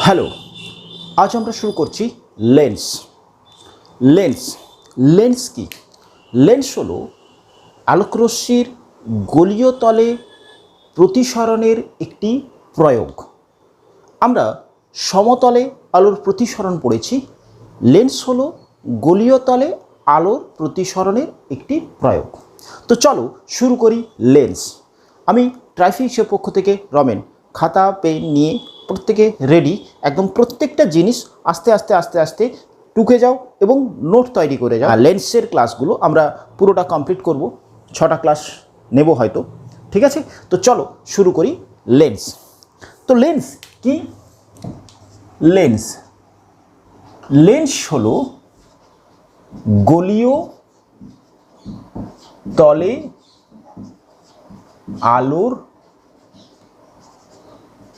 Hello, আজ আমরা শুরু করছি লেন্স। লেন্স লেন্স কি? লেন্স হলো আলোকরশ্মির গোলীয় তলে প্রতিসরণের একটি প্রয়োগ। আমরা সমতলে আলোর প্রতিসরণ পড়েছি। লেন্স হলো গোলীয় তলে আলোর প্রতিসরণের একটি প্রয়োগ। তো চলো শুরু করি লেন্স। আমি ট্রাইফিক্সের পক্ষ থেকে রমেন, খাতা পেন নিয়ে প্রত্যেকে রেডি। একদম প্রত্যেকটা জিনিস আস্তে আস্তে আস্তে আস্তে টুকে যাও এবং নোট তৈরি করে যাও। লেন্সের ক্লাসগুলো আমরা পুরোটা কমপ্লিট করব, 6টা ক্লাস নেব হয়তো, ঠিক আছে? তো চলো শুরু করি লেন্স। তো লেন্স কি? লেন্স লেন্স হলো গোলীয় তলে আলোর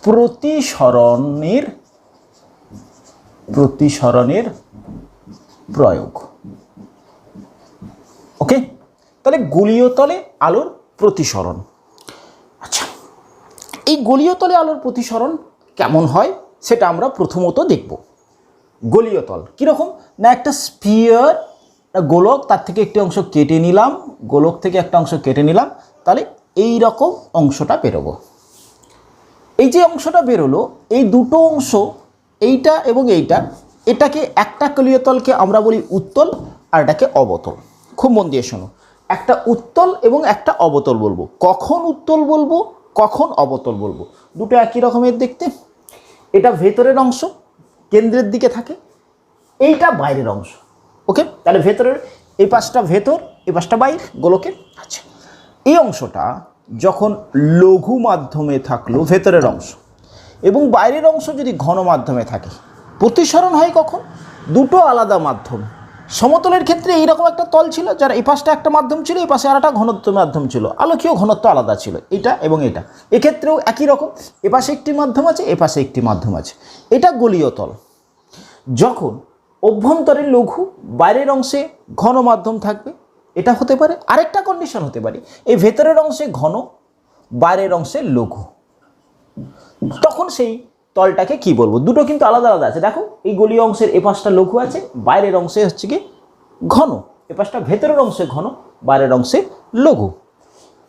প্রতিসরণের প্রয়োগ। ওকে, তাহলে গোলীয় তলে আলোর প্রতিসরণ। আচ্ছা, এই গোলীয় তলে আলোর প্রতিসরণ কেমন হয় সেটা আমরা প্রথমত দেখব। গোলীয় তল কীরকম? না, একটা স্ফিয়ার, গোলক, তার থেকে একটি অংশ কেটে নিলাম, গোলক থেকে একটা অংশ কেটে নিলাম, তাহলে এই রকম অংশটা বেরোবো। এই যে অংশটা বেরোলো, এই দুটো অংশ, এইটা এবং এইটা, এটাকে একটা গোলীয় তলকে আমরা বলি উত্তল, আর এটাকে অবতল। খুব মন দিয়ে শোনো, একটা উত্তল এবং একটা অবতল বলবো। কখন উত্তল বলবো, কখন অবতল বলবো, দুটো একই রকমের দেখতে। এটা ভেতরের অংশ, কেন্দ্রের দিকে থাকে, এইটা বাইরের অংশ। ওকে, তাহলে ভেতরের এই পাশটা ভেতর, এই পাশটা বাইর গোলকের। আচ্ছা, এই অংশটা যখন লঘু মাধ্যমে থাকলো ভেতরের অংশ, এবং বাইরের অংশ যদি ঘন মাধ্যমে থাকে, প্রতিসরণ হয় কখন? দুটো আলাদা মাধ্যম। সমতলের ক্ষেত্রে এইরকম একটা তল ছিল, যার এই পাশটা একটা মাধ্যম ছিল, এই পাশে আর একটা ঘনত্ব মাধ্যম ছিল, আলোকীয় ঘনত্ব আলাদা ছিল, এটা এবং এটা। এক্ষেত্রেও একই রকম, এ পাশে একটি মাধ্যম আছে, এ পাশে একটি মাধ্যম আছে। এটা গোলীয় তল। যখন অভ্যন্তরে লঘু, বাইরের অংশে ঘন মাধ্যম থাকবে, এটা হতে পারে। আরেকটা কন্ডিশন হতে পারে, এই ভেতরের অংশে ঘন, বাইরের অংশে লঘু, তখন সেই তলটাকে কি বলবো? দুটো কিন্তু আলাদা আলাদা আছে। দেখো, এই গোলীয় অংশের এ পাশটা লঘু আছে, বাইরের অংশে হচ্ছে কি ঘন, এ পাশটা ভেতরের অংশে ঘন, বাইরের অংশে লঘু।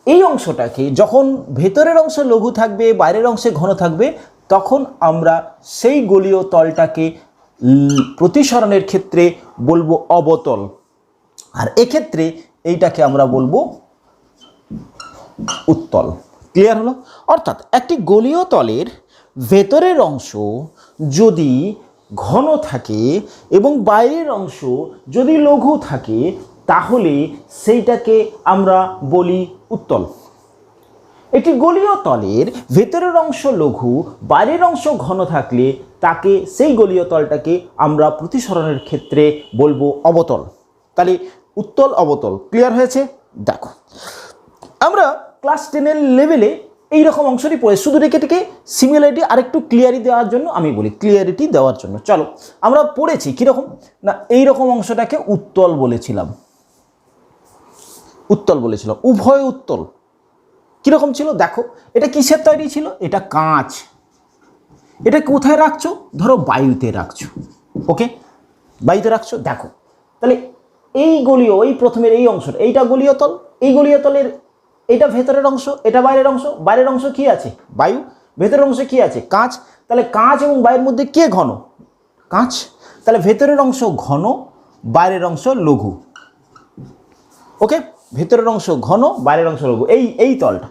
এই অংশটাকে যখন ভেতরের অংশে লঘু থাকবে, বাইরের অংশে ঘন থাকবে, তখন আমরা সেই গোলীয় তলটাকে প্রতিসরণের ক্ষেত্রে বলবো অবতল, আর এক্ষেত্রে এইটাকে আমরা বলবো উত্তল। ক্লিয়ার হলো? অর্থাৎ একটি গোলীয় তলের ভেতরের অংশ যদি ঘন থাকে এবং বাইরের অংশ যদি লঘু থাকে, তাহলে সেইটাকে আমরা বলি উত্তল। একটি গোলীয় তলের ভেতরের অংশ লঘু, বাইরের অংশ ঘন থাকলে তাকে, সেই গোলীয় তলটাকে আমরা প্রতিসরণের ক্ষেত্রে বলবো অবতল। তাহলে উত্তল অবতল ক্লিয়ার হয়েছে? দেখো, আমরা ক্লাস 10-এর লেভেলে এইরকম অংশটি পড়ে, শুধু রেখে সিমিলারিটি আরেকটু ক্লিয়ারিটি দেওয়ার জন্য আমি বলি, ক্লিয়ারিটি দেওয়ার জন্য। চলো, আমরা পড়েছি কীরকম না, এইরকম অংশটাকে উত্তল বলেছিলাম, উত্তল বলেছিলাম, উভয় উত্তল। কীরকম ছিল দেখো, এটা কিসের তৈরি ছিল? এটা কাঁচ। এটা কোথায় রাখছো? ধরো বায়ুতে রাখছো। ওকে, বায়ুতে রাখছো। দেখো, তাহলে এই গোলীয়, এই প্রথমের এই অংশটা, এইটা গোলীয় তল, এই গোলীয় তলের এইটা ভেতরের অংশ, এটা বাইরের অংশ। বাইরের অংশ কি আছে? বায়ু। ভেতরের অংশে কি আছে? কাঁচ। তাহলে কাঁচ এবং বায়ুর মধ্যে কে ঘন? কাঁচ। তাহলে ভেতরের অংশ ঘন, বাইরের অংশ লঘু। ওকে, ভেতরের অংশ ঘন, বাইরের অংশ লঘু। এই তলটা,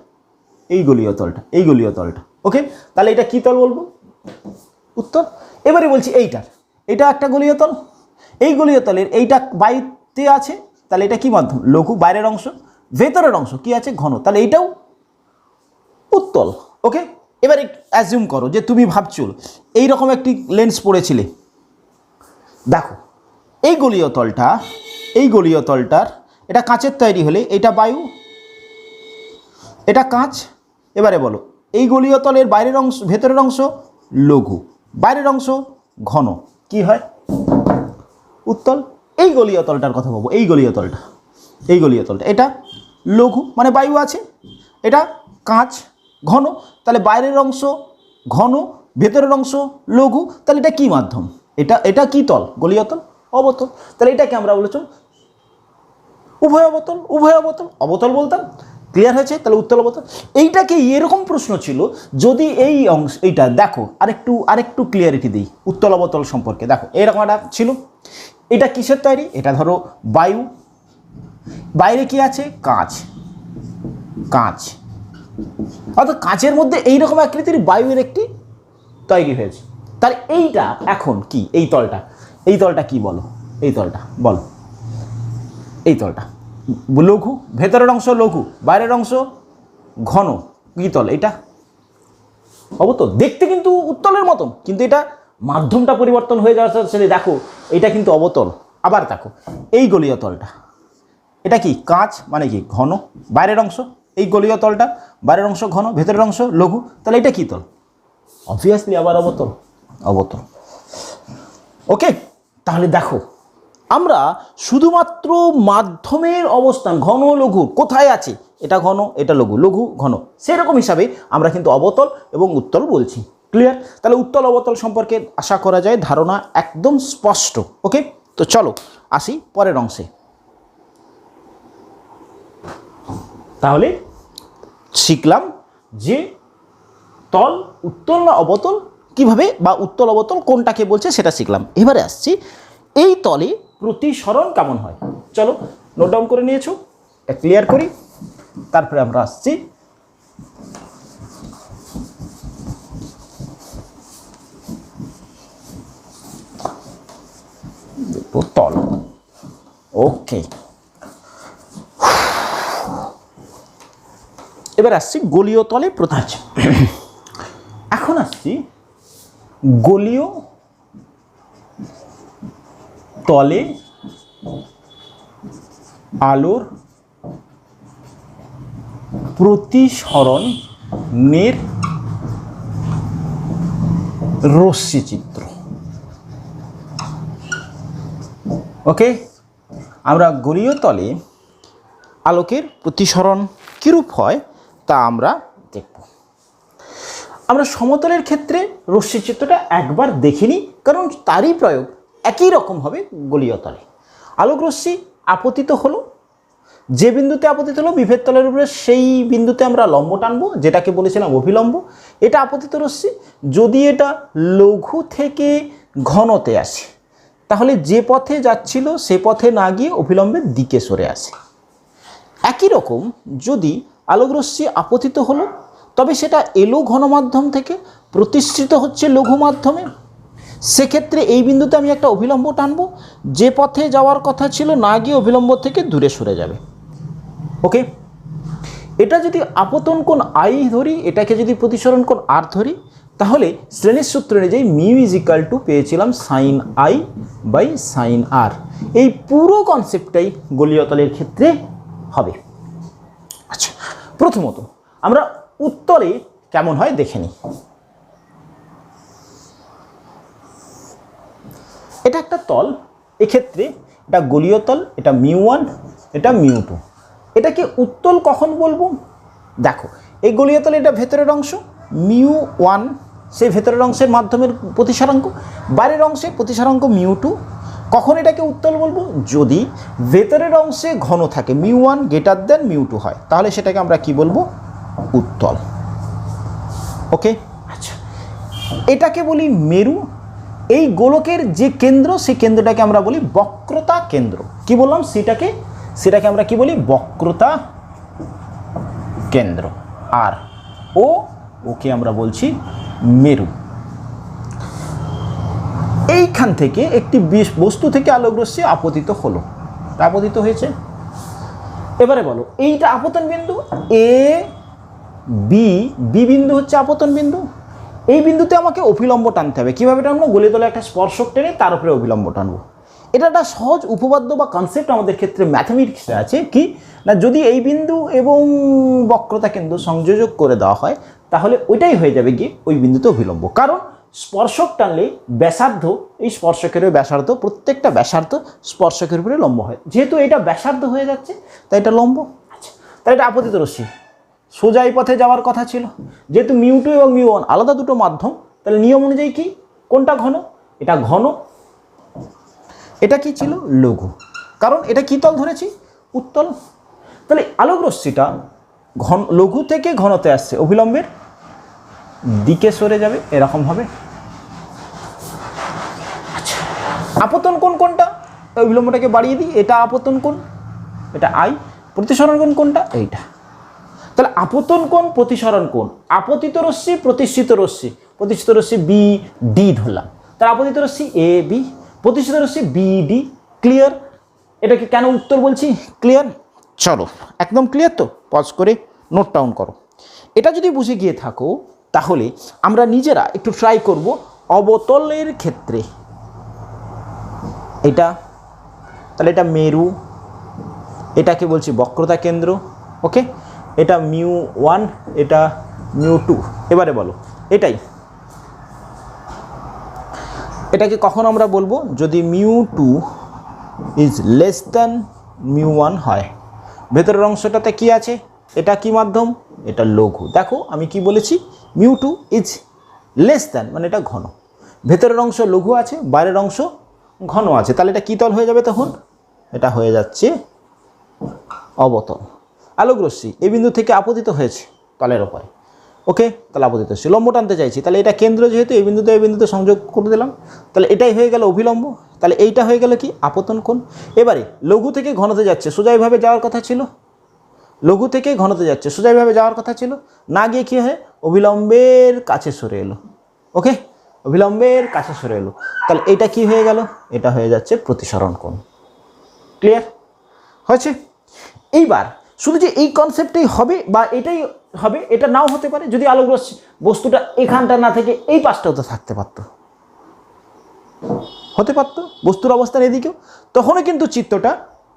এই গোলীয় তলটা, এই গোলীয় তলটা। ওকে, তাহলে এটা কি তল বলবো? উত্তল। এবারে বলছি এটা একটা গোলীয় তল, এই গোলীয় তলের এইটা বায়ুতে আছে, তাহলে এটা কি মাধ্যম? লঘু। বাইরের অংশ, ভেতরের অংশ কি আছে? ঘন, তাহলে এইটাও উত্তল। ওকে, এবারে অ্যাজিউম করো যে তুমি ভাবছো এইরকম একটি লেন্স পড়েছিলে। দেখো, এই গোলীয় তলটার, এটা কাঁচের তৈরি হলে এটা বায়ু, এটা কাঁচ। এবারে বলো, এই গোলীয় তলের বাইরের অংশ, ভেতরের অংশ লঘু, বাইরের অংশ ঘন, কি হয়? উত্তল। এই গোলীয় তলটার কথা বলবো, এই গোলীয় তলটা, এটা লঘু মানে বায়ু আছে, এটা কাঁচ ঘন, তাহলে বাইরের অংশ ঘন, ভেতরের অংশ লঘু, তাহলে এটা কি মাধ্যম? এটা কি তল? গোলীয় তল, অবতল। তাহলে এটাকে আমরা বলেছ উভয় অবতল, উভয় অবতল, অবতল বলতাম। ক্লিয়ার হয়েছে? তাহলে উত্তল অবতল। এইটাকে এরকম প্রশ্ন ছিল, যদি এই অংশ এইটা দেখো, আরেকটু ক্লিয়ারিটি দিই উত্তল অবতল সম্পর্কে। দেখো এরকম একটা ছিল, এটা কিসের তৈরি? এটা ধরো বায়ু, বাইরে কি আছে? কাঁচ, অর্থাৎ কাঁচের মধ্যে এইরকম আকৃতির বায়ুর একটি তৈরি হয়েছে। তাহলে এইটা এখন কি? এই তলটা কি বলো? এই তলটা বলো। এই তলটা লঘু, ভেতরের অংশ লঘু, বাইরের অংশ ঘন, কি তল? এটা অবতল। দেখতে কিন্তু উত্তলের মতন, কিন্তু এটা মাধ্যমটা পরিবর্তন হয়ে যাওয়ার সাথে দেখো এটা কিন্তু অবতল। আবার দেখো এই গোলীয় তলটা, এটা কি? কাঁচ, মানে কি? ঘন। বাইরের অংশ, এই গোলীয় তলটা বাইরের অংশ ঘন, ভেতরের অংশ লঘু, তাহলে এটা কি তল? অবভিয়াসলি আবার অবতল। ওকে, তাহলে দেখো আমরা শুধুমাত্র মাধ্যমের অবস্থান ঘন লঘু কোথায় আছে, এটা ঘন, এটা লঘু, লঘু ঘন, সেরকম হিসাবে আমরা কিন্তু অবতল এবং উত্তল বলছি। ক্লিয়ার? তাহলে উত্তল অবতল সম্পর্কে আশা করা যায় ধারণা একদম স্পষ্ট। ওকে, তো চলো আসি পরের অংশে। তাহলে শিখলাম যে তল উত্তল না অবতল কিভাবে, বা উত্তল অবতল কোনটাকে বলছে সেটা শিখলাম। এবারে আসছি এই তলে প্রতিসরণ কেমন হয়। চলো নোট ডাউন করে নিয়েছো, ক্লিয়ার করি, তারপরে আমরা আসছি তল। ওকে, এবার আসছি গোলীয় তলে প্রতিসরণ। এখন আসছি গোলীয় তলে আলোর প্রতিসরণের রশ্মিচিত্র। ওকে, আমরা গোলীয় তলে আলোকের প্রতিসরণ কীরূপ হয় তা আমরা দেখব। আমরা সমতলের ক্ষেত্রে রশ্মিচিত্রটা একবার দেখিনি, কারণ তারই প্রয়োগ একই রকম হবে গোলীয় তলে। আলোক রশ্মি আপতিত হলো, যে বিন্দুতে আপতিত হলো বিভেদ তলের উপরে সেই বিন্দুতে আমরা লম্ব টানবো, যেটাকে বলেছিলাম অভিলম্ব। এটা আপতিত রশ্মি, যদি এটা লঘু থেকে ঘনতে আসে তাহলে যে পথে যাচ্ছিল সে পথে না গিয়ে অভিলম্বের দিকে সরে আসে। একই রকম যদি আলোক রশ্মি আপতিত হলো, তবে সেটা এলো ঘন মাধ্যম থেকে, প্রতিষ্ঠিত হচ্ছে লঘু মাধ্যমে, সেক্ষেত্রে এই বিন্দুতে আমি একটা অভিলম্ব টানবো, যে পথে যাওয়ার কথা ছিল না গিয়ে অভিলম্ব থেকে দূরে সরে যাবে। ওকে, এটা যদি আপতন কোণ আই ধরি, এটাকে যদি প্রতিসরণ কোণ আর ধরি, তাহলে শ্রেণীর সূত্র অনুযায়ী মিউ ইজ ইকাল টু পেয়েছিলাম সাইন আই বাই সাইন আর। এই পুরো কনসেপ্টটাই গোলীয় তলের ক্ষেত্রে হবে। আচ্ছা, প্রথমত আমরা উত্তলে কেমন হয় দেখে নিই। এটা একটা তল, এক্ষেত্রে এটা গোলীয় তল, এটা মিউ1, এটা মিউ2। এটাকে উত্তল কখন বলবো? দেখো এই গোলীয় তলে এটা ভেতরের অংশ মিউ1, সেই ভেতরের অংশের মাধ্যমের প্রতিসরাঙ্ক, বাইরের অংশে প্রতিসরাঙ্ক মিউ2। কখন এটাকে উত্তল বলবো? যদি ভেতরের অংশে ঘন থাকে, মিউ1 গ্রেটার দেন মিউ2 হয়, তাহলে সেটাকে আমরা কি বলবো? উত্তল। ওকে, আচ্ছা, এটাকে বলি মেরু। এই গোলকের যে কেন্দ্র, সেই কেন্দ্রটাকে আমরা বলি বক্রতা কেন্দ্র। কি বললাম? সেটাকে আমরা কি বলি? বক্রতা কেন্দ্র। আর ওকে আমরা বলছি মেরু। এইখান থেকে একটি বস্তু থেকে আলোক রশ্মি আপতিত হলো, আপতিত হয়েছে। এবারে বলো এইটা আপতন বিন্দু এ বি, বি বিন্দু হচ্ছে আপতন বিন্দু। এই বিন্দুতে আমাকে অভিলম্ব টানতে হবে। কীভাবে টানবো? গোলীয় তলে একটা স্পর্শক টেনে তার উপরে অভিলম্ব টানবো। এটা একটা সহজ উপপাদ্য বা কনসেপ্ট আমাদের ক্ষেত্রে ম্যাথমেটিক্সে আছে। কি না, যদি এই বিন্দু এবং বক্রতা কেন্দ্র সংযোজক করে দেওয়া হয়, তাহলে ওইটাই হয়ে যাবে গিয়ে ওই বিন্দুতে অভিলম্ব। কারণ স্পর্শক টানলে ব্যাসার্ধ, এই স্পর্শকের ব্যাসার্ধ, প্রত্যেকটা ব্যাসার্ধ স্পর্শকের উপরে লম্ব হয়। যেহেতু এটা ব্যাসার্ধ হয়ে যাচ্ছে তাই এটা লম্ব। আচ্ছা, তাই এটা আপতিত রশ্মি, সোজা এই পথে যাওয়ার কথা ছিল। যেহেতু মিউ2 এবং মিউ1 আলাদা দুটো মাধ্যম, তাহলে নিয়ম অনুযায়ী কি, কোনটা ঘন, এটা ঘন, এটা কি ছিল লঘু, কারণ এটা কি তল ধরেছি, উত্তল। তাহলে আলোক রশ্মিটা ঘন লঘু থেকে ঘনতে আসছে, অভিলম্বের দিকে সরে যাবে এরকমভাবে। আচ্ছা, আপতন কোণ কোনটা, অভিলম্বটাকে বাড়িয়ে দিই, এটা আপতন কোণ, এটা আই। প্রতিসরণ কোণ কোনটা, এইটা। তাহলে আপতন কোণ, প্রতিসরণ কোণ, আপতিত রশ্মি, প্রতিষ্ঠিত রশ্মি, প্রতিষ্ঠিত রশ্মি বি ডি ধরলাম, তার আপতিত রশ্মি এ বি, প্রতিষ্ঠিত রশ্মি বি ডি। ক্লিয়ার? এটাকে কেন উত্তর বলছি, ক্লিয়ার? চলো একদম ক্লিয়ার তো, পজ করে নোট ডাউন করো। এটা যদি বুঝে গিয়ে থাকো তাহলে আমরা নিজেরা একটু ট্রাই করব অবতলের ক্ষেত্রে। এটা তাহলে এটা মেরু, এটাকে বলছি বক্রতা কেন্দ্র, ওকে, এটা μ1, এটা μ2। এবারে বলো এটাই, এটাকে কখন আমরা বলবো, যদি μ2 ইজ লেস দ্যান μ1 হয়। ভেতরের অংশটাতে কি আছে, এটা কি মাধ্যম, এটা লঘু। দেখো আমি কি বলেছি, μ2 ইজ লেস দ্যান মানে এটা ঘন, ভেতরের অংশ লঘু আছে, বাইরের অংশ ঘন আছে, তাহলে এটা কী তল হয়ে যাবে তখন, এটা হয়ে যাচ্ছে অবতল। আলোক রশ্মি এই বিন্দু থেকে আপতিত হয়েছে তলের ওপরে, ওকে, তাহলে আপতিত হচ্ছে, লম্ব টানতে চাইছি, তাহলে এটা কেন্দ্র যেহেতু এই বিন্দুতে সংযোগ করে দিলাম, তাহলে এটাই হয়ে গেল অভিলম্ব, তাহলে এইটা হয়ে গেল কি আপতন কোণ। এবারে লঘু থেকে ঘনতে যাচ্ছে, সোজাইভাবে যাওয়ার কথা ছিল, লঘু থেকে ঘনতে যাচ্ছে, সোজাইভাবে যাওয়ার কথা ছিল, না গিয়ে কী হয়, অভিলম্বের কাছে সরে এলো, ওকে, অভিলম্বের কাছে সরে এলো, তাহলে এটা কি হয়ে গেল, এটা হয়ে যাচ্ছে প্রতিসরণ কোণ। ক্লিয়ার হয়েছে? এইবার শুধু যে এই কনসেপ্টেই হবে বা এটাই হবে এটা নাও হতে পারে, যদি আলোক রশ্মি বস্তুটা এখানটা না থেকে এই পাশটাও তো থাকতে পারতো, হতে পারতো বস্তুর অবস্থান এদিকেও, তখনও কিন্তু চিত্রটা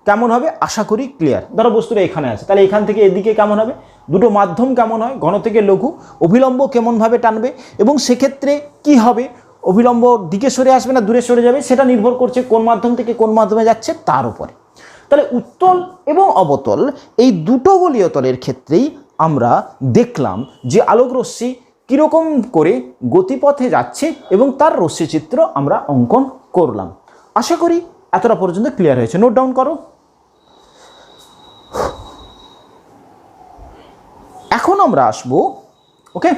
কেমন হবে আশা করি ক্লিয়ার। ধরো বস্তুটা এখানে আছে, তাহলে এখান থেকে এদিকে কেমন হবে, দুটো মাধ্যম কেমন হয়, ঘন থেকে লঘু, অভিলম্ব কেমনভাবে টানবে, এবং সেক্ষেত্রে কি হবে, অভিলম্ব দিকে সরে আসবে না দূরে সরে যাবে, সেটা নির্ভর করছে কোন মাধ্যম থেকে কোন মাধ্যমে যাচ্ছে তার উপরে। তাহলে উত্তল এবং অবতল এই দুটো গোলীয় তলের ক্ষেত্রেই আমরা দেখলাম যে আলোক রশ্মি কীরকম করে গতিপথে যাচ্ছে এবং তার রশ্মিচিত্র আমরা অঙ্কন করলাম। আশা করি এতটা পর্যন্ত ক্লিয়ার হয়েছে। নোট ডাউন করো। এখন আমরা আসব, ওকে,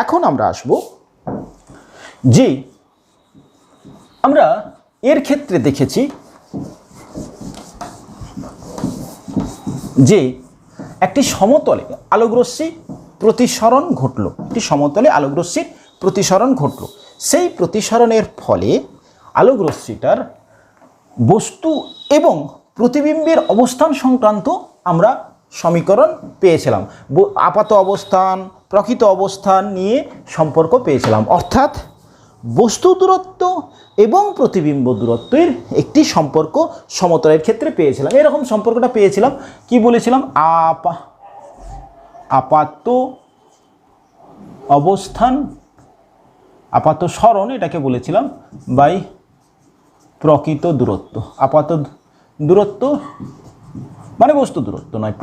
এখন আমরা আসব যে আমরা এর ক্ষেত্রে দেখেছি যে একটি সমতলে আলোকরশ্মি প্রতিসরণ ঘটলো, একটি সমতলে আলোকরশ্মির প্রতিসরণ ঘটলো, সেই প্রতিসরণের ফলে আলোকরশ্মিটার বস্তু এবং প্রতিবিম্বের অবস্থান সংক্রান্ত আমরা সমীকরণ পেয়েছিলাম, আপাত অবস্থান প্রকৃত অবস্থান নিয়ে সম্পর্ক পেয়েছিলাম, অর্থাৎ বস্তু দূরত্ব এবং প্রতিবিম্ব দূরত্বের একটি সম্পর্ক সমতলের ক্ষেত্রে পেয়েছিলাম। এরকম সম্পর্কটা পেয়েছিলাম, কি বলেছিলাম, আপাত অবস্থান, আপাত সরণ এটাকে বলেছিলাম, বাই প্রকৃত দূরত্ব। আপাত দূরত্ব মানে বস্তু দূরত্ব নয়,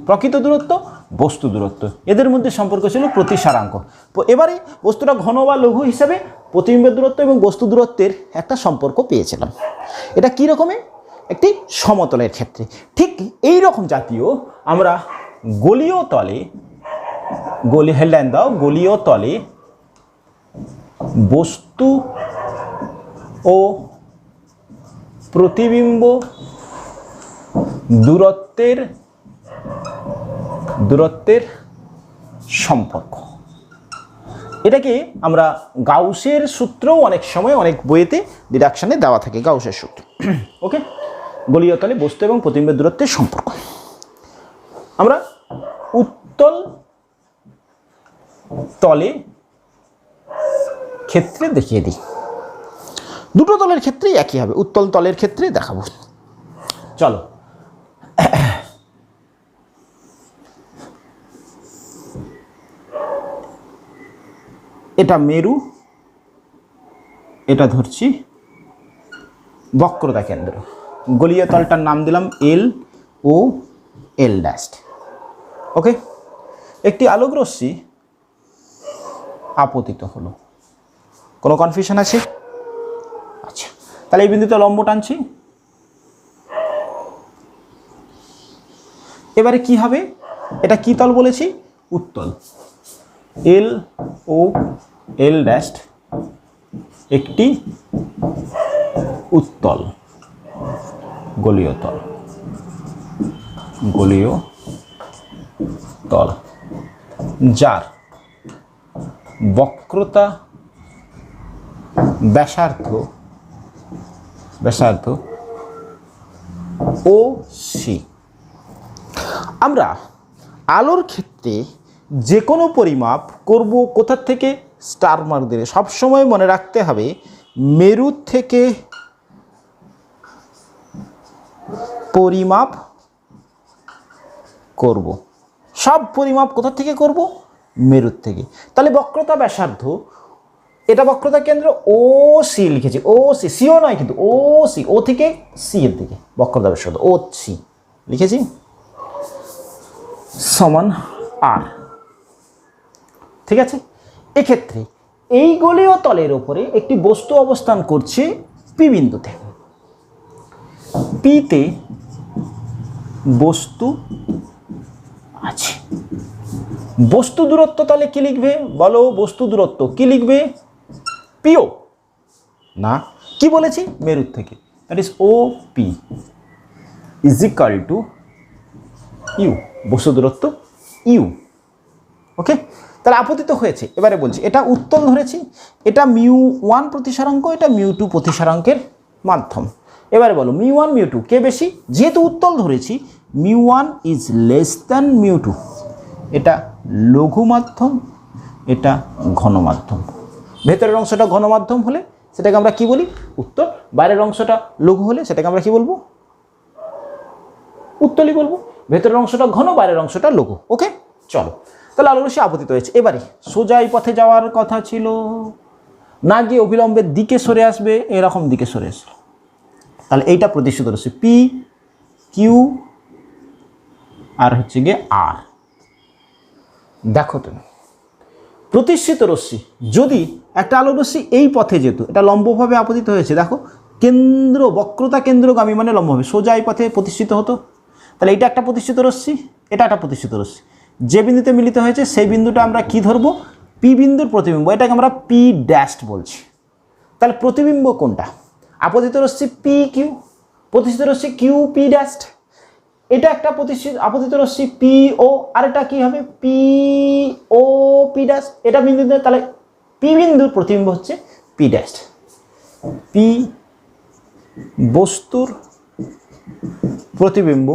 প্রকৃত দূরত্ব বস্তু দূরত্ব, এদের মধ্যে সম্পর্ক ছিল প্রতিসারাঙ্ক। এবারে বস্তুটা ঘন বা লঘু হিসাবে প্রতিবিম্বের দূরত্ব এবং বস্তু দূরত্বের একটা সম্পর্ক পেয়েছিলাম। এটা কী রকমের, একটি সমতলের ক্ষেত্রে। ঠিক এই রকম জাতীয় আমরা গোলীয় তলে, হেডলাইন দাও, গোলীয় তলে বস্তু ও প্রতিবিম্ব দূরত্বের সম্পর্ক, এটাকে আমরা গাউসের সূত্রও অনেক সময় অনেক বইয়েতে ডিডাকশানে দেওয়া থাকে, গাউসের সূত্র, ওকে। গোলীয় তলে বস্তু এবং প্রতিবিম্বের দূরত্বের সম্পর্ক আমরা উত্তল তলে ক্ষেত্রে দেখিয়ে দিই। দুটো তলের ক্ষেত্রেই একই হবে, উত্তল তলের ক্ষেত্রে দেখাবো। চলো, এটা মেরু, এটা ধরছি বক্রতা কেন্দ্র, গোলীয় তলটার নাম দিলাম এল ও এল ড্যাশ, ওকে। একটি আলোক রশ্মি আপতিত হলো, কোনো কনফিউশন আছে? আচ্ছা, তাহলে এই বিন্দুতে লম্ব টানছি। এবারে কি হবে, এটা কি তল বলেছি? উত্তল। এল ও এল ড্যাশ একটি উত্তল গোলীয় তল, গোলীয় তল যার বক্রতা ব্যাসার্ধ ও সি। আমরা আলোর ক্ষেত্রে যে কোনো পরিমাপ করব কোথার থেকে? স্টার মার্ক দিয়ে। সবসময় মনে রাখতে হবে মেরু থেকে পরিমাপ করব। সব পরিমাপ কোথা থেকে করব? মেরুর থেকে। তাহলে বক্রতা ব্যাসার্ধ, এটা বক্রতা কেন্দ্র ও সি লিখেছি, ও সি, সিও নয় কিন্তু, ও সি, ও থেকে সি এর দিকে বক্রতা ব্যাসার্ধ ও সি লিখেছি সমান আর। ঠিক আছে, এক্ষেত্রে এই গোলীয় তলের ওপরে একটি বস্তু অবস্থান করছে পি বিন্দুতে। পিতে বস্তু আছে। বস্তু দূরত্ব তাহলে কি লিখবে বলো? বস্তু দূরত্ব কি লিখবে? পিও না, কি বলেছি? মেরুর থেকে, that is O P is equal to U, বস্তু দূরত্ব ইউ। ওকে, তাহলে আপতিত হয়েছে। এবারে বলছি এটা উত্তল ধরেছি, এটা μ1 প্রতিসারাঙ্ক, এটা μ2 প্রতিসারাঙ্কের মাধ্যম। এবারে বলো μ1 μ2 কে বেশি? যেহেতু উত্তল ধরেছি μ1 ইজ লেস দ্যান μ2। এটা লঘু মাধ্যম, এটা ঘন মাধ্যম। ভেতরের অংশটা ঘন মাধ্যম হলে সেটাকে আমরা কি বলি? উত্তল। বাইরের অংশটা লঘু হলে সেটাকে আমরা কি বলবো? উত্তলই বলবো। ভেতরের অংশটা ঘন, বাইরের অংশটা লঘু। ওকে, চলো, তাহলে আলোর রশ্মি আপতিত হয়েছে। এবারে সোজা এই পথে যাওয়ার কথা ছিল, না গিয়ে অবিলম্বের দিকে সরে আসবে, এরকম দিকে সরে আসবে। তাহলে এইটা প্রতিষ্ঠিত রশ্মি পি কিউ আর হচ্ছে গিয়ে আর। দেখো তুমি প্রতিষ্ঠিত রশ্মি যদি একটা আলোর রশ্মি এই পথে যেত, এটা লম্বভাবে আপতিত হয়েছে, দেখো কেন্দ্র বক্রতা কেন্দ্রগামী মানে লম্বভাবে সোজা এই পথে প্রতিষ্ঠিত হতো। তাহলে এটা একটা প্রতিষ্ঠিত রশ্মি, এটা একটা প্রতিষ্ঠিত রশ্মি। যে বিন্দুতে মিলিত হয়েছে সেই বিন্দুটা আমরা কি ধরবো? পি বিন্দুর প্রতিবিম্ব, এটাকে আমরা পি ড্যাশ বলছি। তাহলে প্রতিবিম্ব কোনটা? আপতিত রশ্মি পি কিউ, প্রতিষ্ঠিত রশ্মি কিউ পি ড্যাশ। এটা একটা প্রতিষ্ঠিত আপতিত রশ্মি পি ও, আর এটা কি হবে? P O P dash. এটা বিন্দুতে, তাহলে পি বিন্দুর প্রতিবিম্ব হচ্ছে পি ড্যাশ। পি বস্তুর প্রতিবিম্ব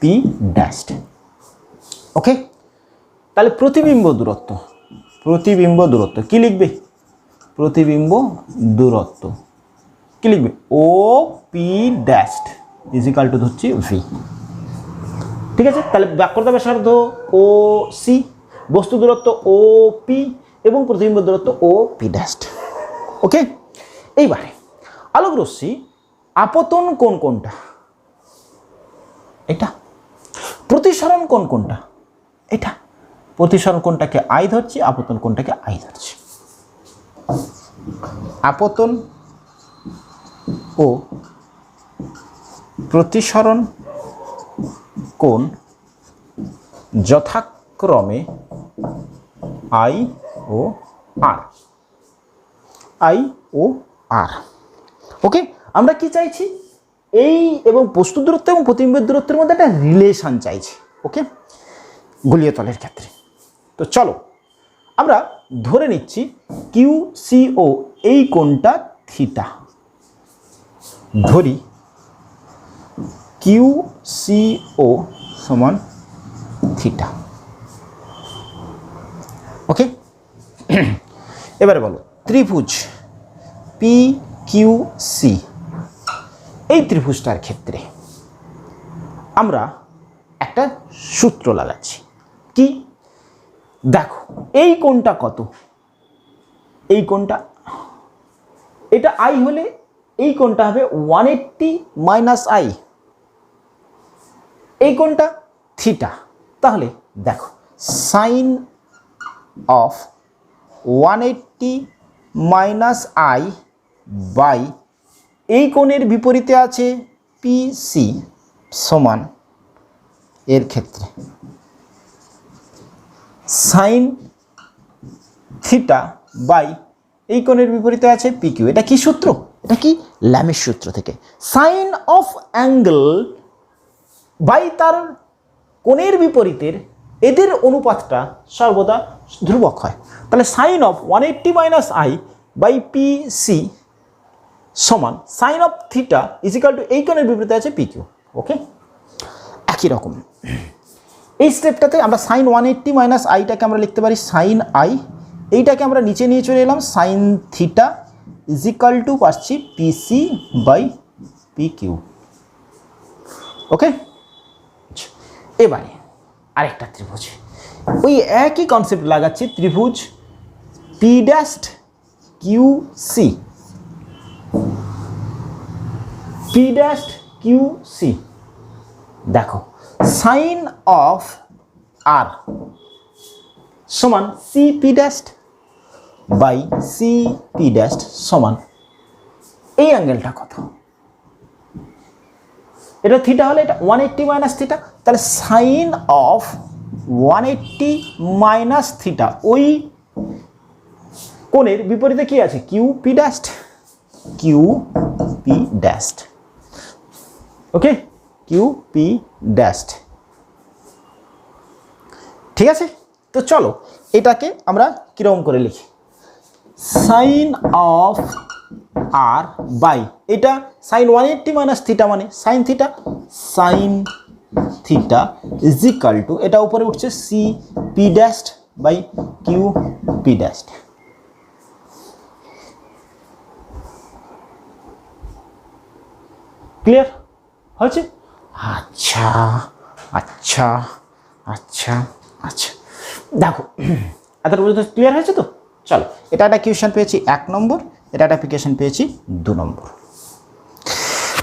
পি ড্যাশ। ওকে, তাহলে প্রতিবিম্ব দূরত্ব কি লিখবে? প্রতিবিম্ব দূরত্ব কি লিখবে? O P dash is equal to হচ্ছে ভি। ঠিক আছে, তাহলে বক্রতা ব্যাসার্ধ ও সি, বস্তু দূরত্ব ও পি এবং প্রতিবিম্ব দূরত্ব ও পি ড্যাশ। ওকে, এইবারে আলোক রশ্মি আপতন কোন কোনটা? এটা। প্রতিসরণ কোন কোনটা? এটা। প্রতিসরণ কোনটাকে আই ধরছি, আপতন কোনটাকে আই ধরছি। আপতন ও প্রতিসরণ কোণ যথাক্রমে আই ও আর। ওকে, আমরা কি চাইছি? এই এবং বস্তু দূরত্ব এবং প্রতিবিম্বের দূরত্বের মধ্যে একটা রিলেশন চাইছি। ওকে, গোলীয় তলের ক্ষেত্রে। তো চলো আমরা ধরে নিচ্ছি কিউ সি ও, এই কোণটা থিটা। ধরি কিউ সি ও সমান থিটা। ওকে, এবারে বলো ত্রিভুজ পি কিউ সি, এই ত্রিভুজটার ক্ষেত্রে আমরা একটা সূত্র লাগাচ্ছি। কি? দেখো এই কোণটা কত? এই কোণটা, এটা আই হলে এই কোণটা হবে 180 মাইনাস আই, এই কোণটা থিটা। তাহলে দেখো sine of 180 minus I by এই কোণের বিপরীতে আছে পিসি সমান এর ক্ষেত্রে সাইন থিটা বাই এই কোণের বিপরীতে আছে পিকিউ। এটা কি সূত্র? এটা কি ল্যামের সূত্র থেকে। সাইন অফ অ্যাঙ্গেল বাই তার কোণের বিপরীতের এদের অনুপাতটা সর্বদা ধ্রুবক হয়। তাহলে sine of 180 minus I by PC সমান sine of theta is equal to এই কোণের বিপরীতে আছে পিকিউ। ওকে, একই রকম এই স্টেপটাতে আমরা সাইন 180 মাইনাস আইটাকে আমরা লিখতে পারি সাইন আই, এইটাকে আমরা নিচে নিয়ে চলে এলাম সাইন থিটা ইজিক্যাল টু পাচ্ছি পিসি বাই পিকিউ। ওকে, এবারে আরেকটা ত্রিভুজ, ওই একই কনসেপ্ট লাগাচ্ছি, ত্রিভুজ P dash Q C, P dash Q C. দেখো সাইন অফ আর সমান C P dash by C P dash সমান এই অ্যাঙ্গেলটা কত? এটা থিটা হলে এটা 180 মাইনাস থিটা, তাহলে সাইন অফ 180 মাইনাস থিটা ওই কোণের বিপরীতে কি আছে? Q P dash, Q P dash. Okay, Q P dash. ঠিক আছে, তো চলো এটাকে আমরা কিরকম করে লিখি। সাইন অফ আর বাই এটা সাইন 180 মাইনাস থিটা মানে sine theta, sine theta is equal to এটা উপরে উঠছে C P dash by Q P dash. Clear হয়েছে? আচ্ছা আচ্ছা আচ্ছা আচ্ছা, দেখো এতটা পর্যন্ত ক্লিয়ার হয়েছে তো? চলো, এটা একটা কোয়েশ্চেন পেয়েছি 1 নম্বর, এটা একটা কোয়েশ্চেন পেয়েছি 2 নম্বর।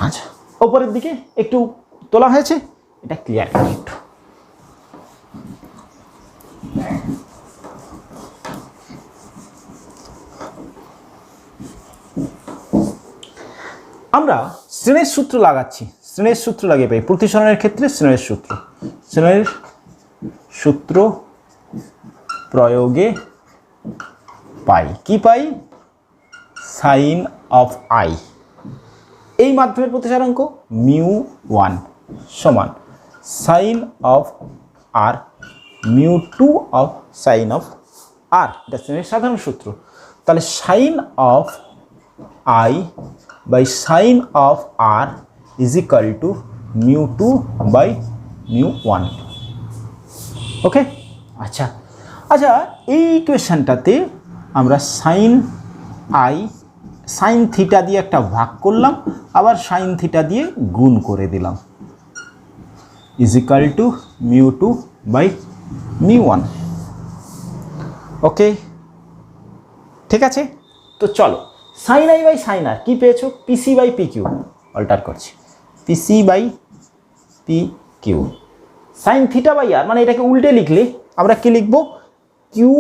আচ্ছা, ওপরের দিকে একটু তোলা হয়েছে, এটা ক্লিয়ার করি একটু। আমরা শ্রেণীর সূত্র লাগাচ্ছি, শ্রেণীর সূত্র লাগিয়ে পাই প্রতিসরণের ক্ষেত্রে শ্রেণীর সূত্র, শ্রেণীর সূত্র প্রয়োগে পাই কি পাই? সাইন অফ আই এই মাধ্যমের প্রতিসারাঙ্ক μ1 সমান sine of R μ2 of sine of R, এটা শ্রেণীর সাধারণ সূত্র। তাহলে sine of I by sine of R is equal to μ2 by μ1। Okay, আচ্ছা আচ্ছা, এই ইকুয়েশনটাতে আমরা সাইন আই সাইন থিটা দিয়ে একটা ভাগ করলাম, আবার সাইন থিটা দিয়ে গুণ করে দিলাম, ইজিক্যাল টু μ2 বাই μ1। ওকে, ঠিক আছে, তো চলো sine I by sine R কি পেয়েছো? PC by P Q, alter করছি PC by P Q. Sine theta by R মানে এটাকে উল্টে লিখলে আমরা কি লিখব? Q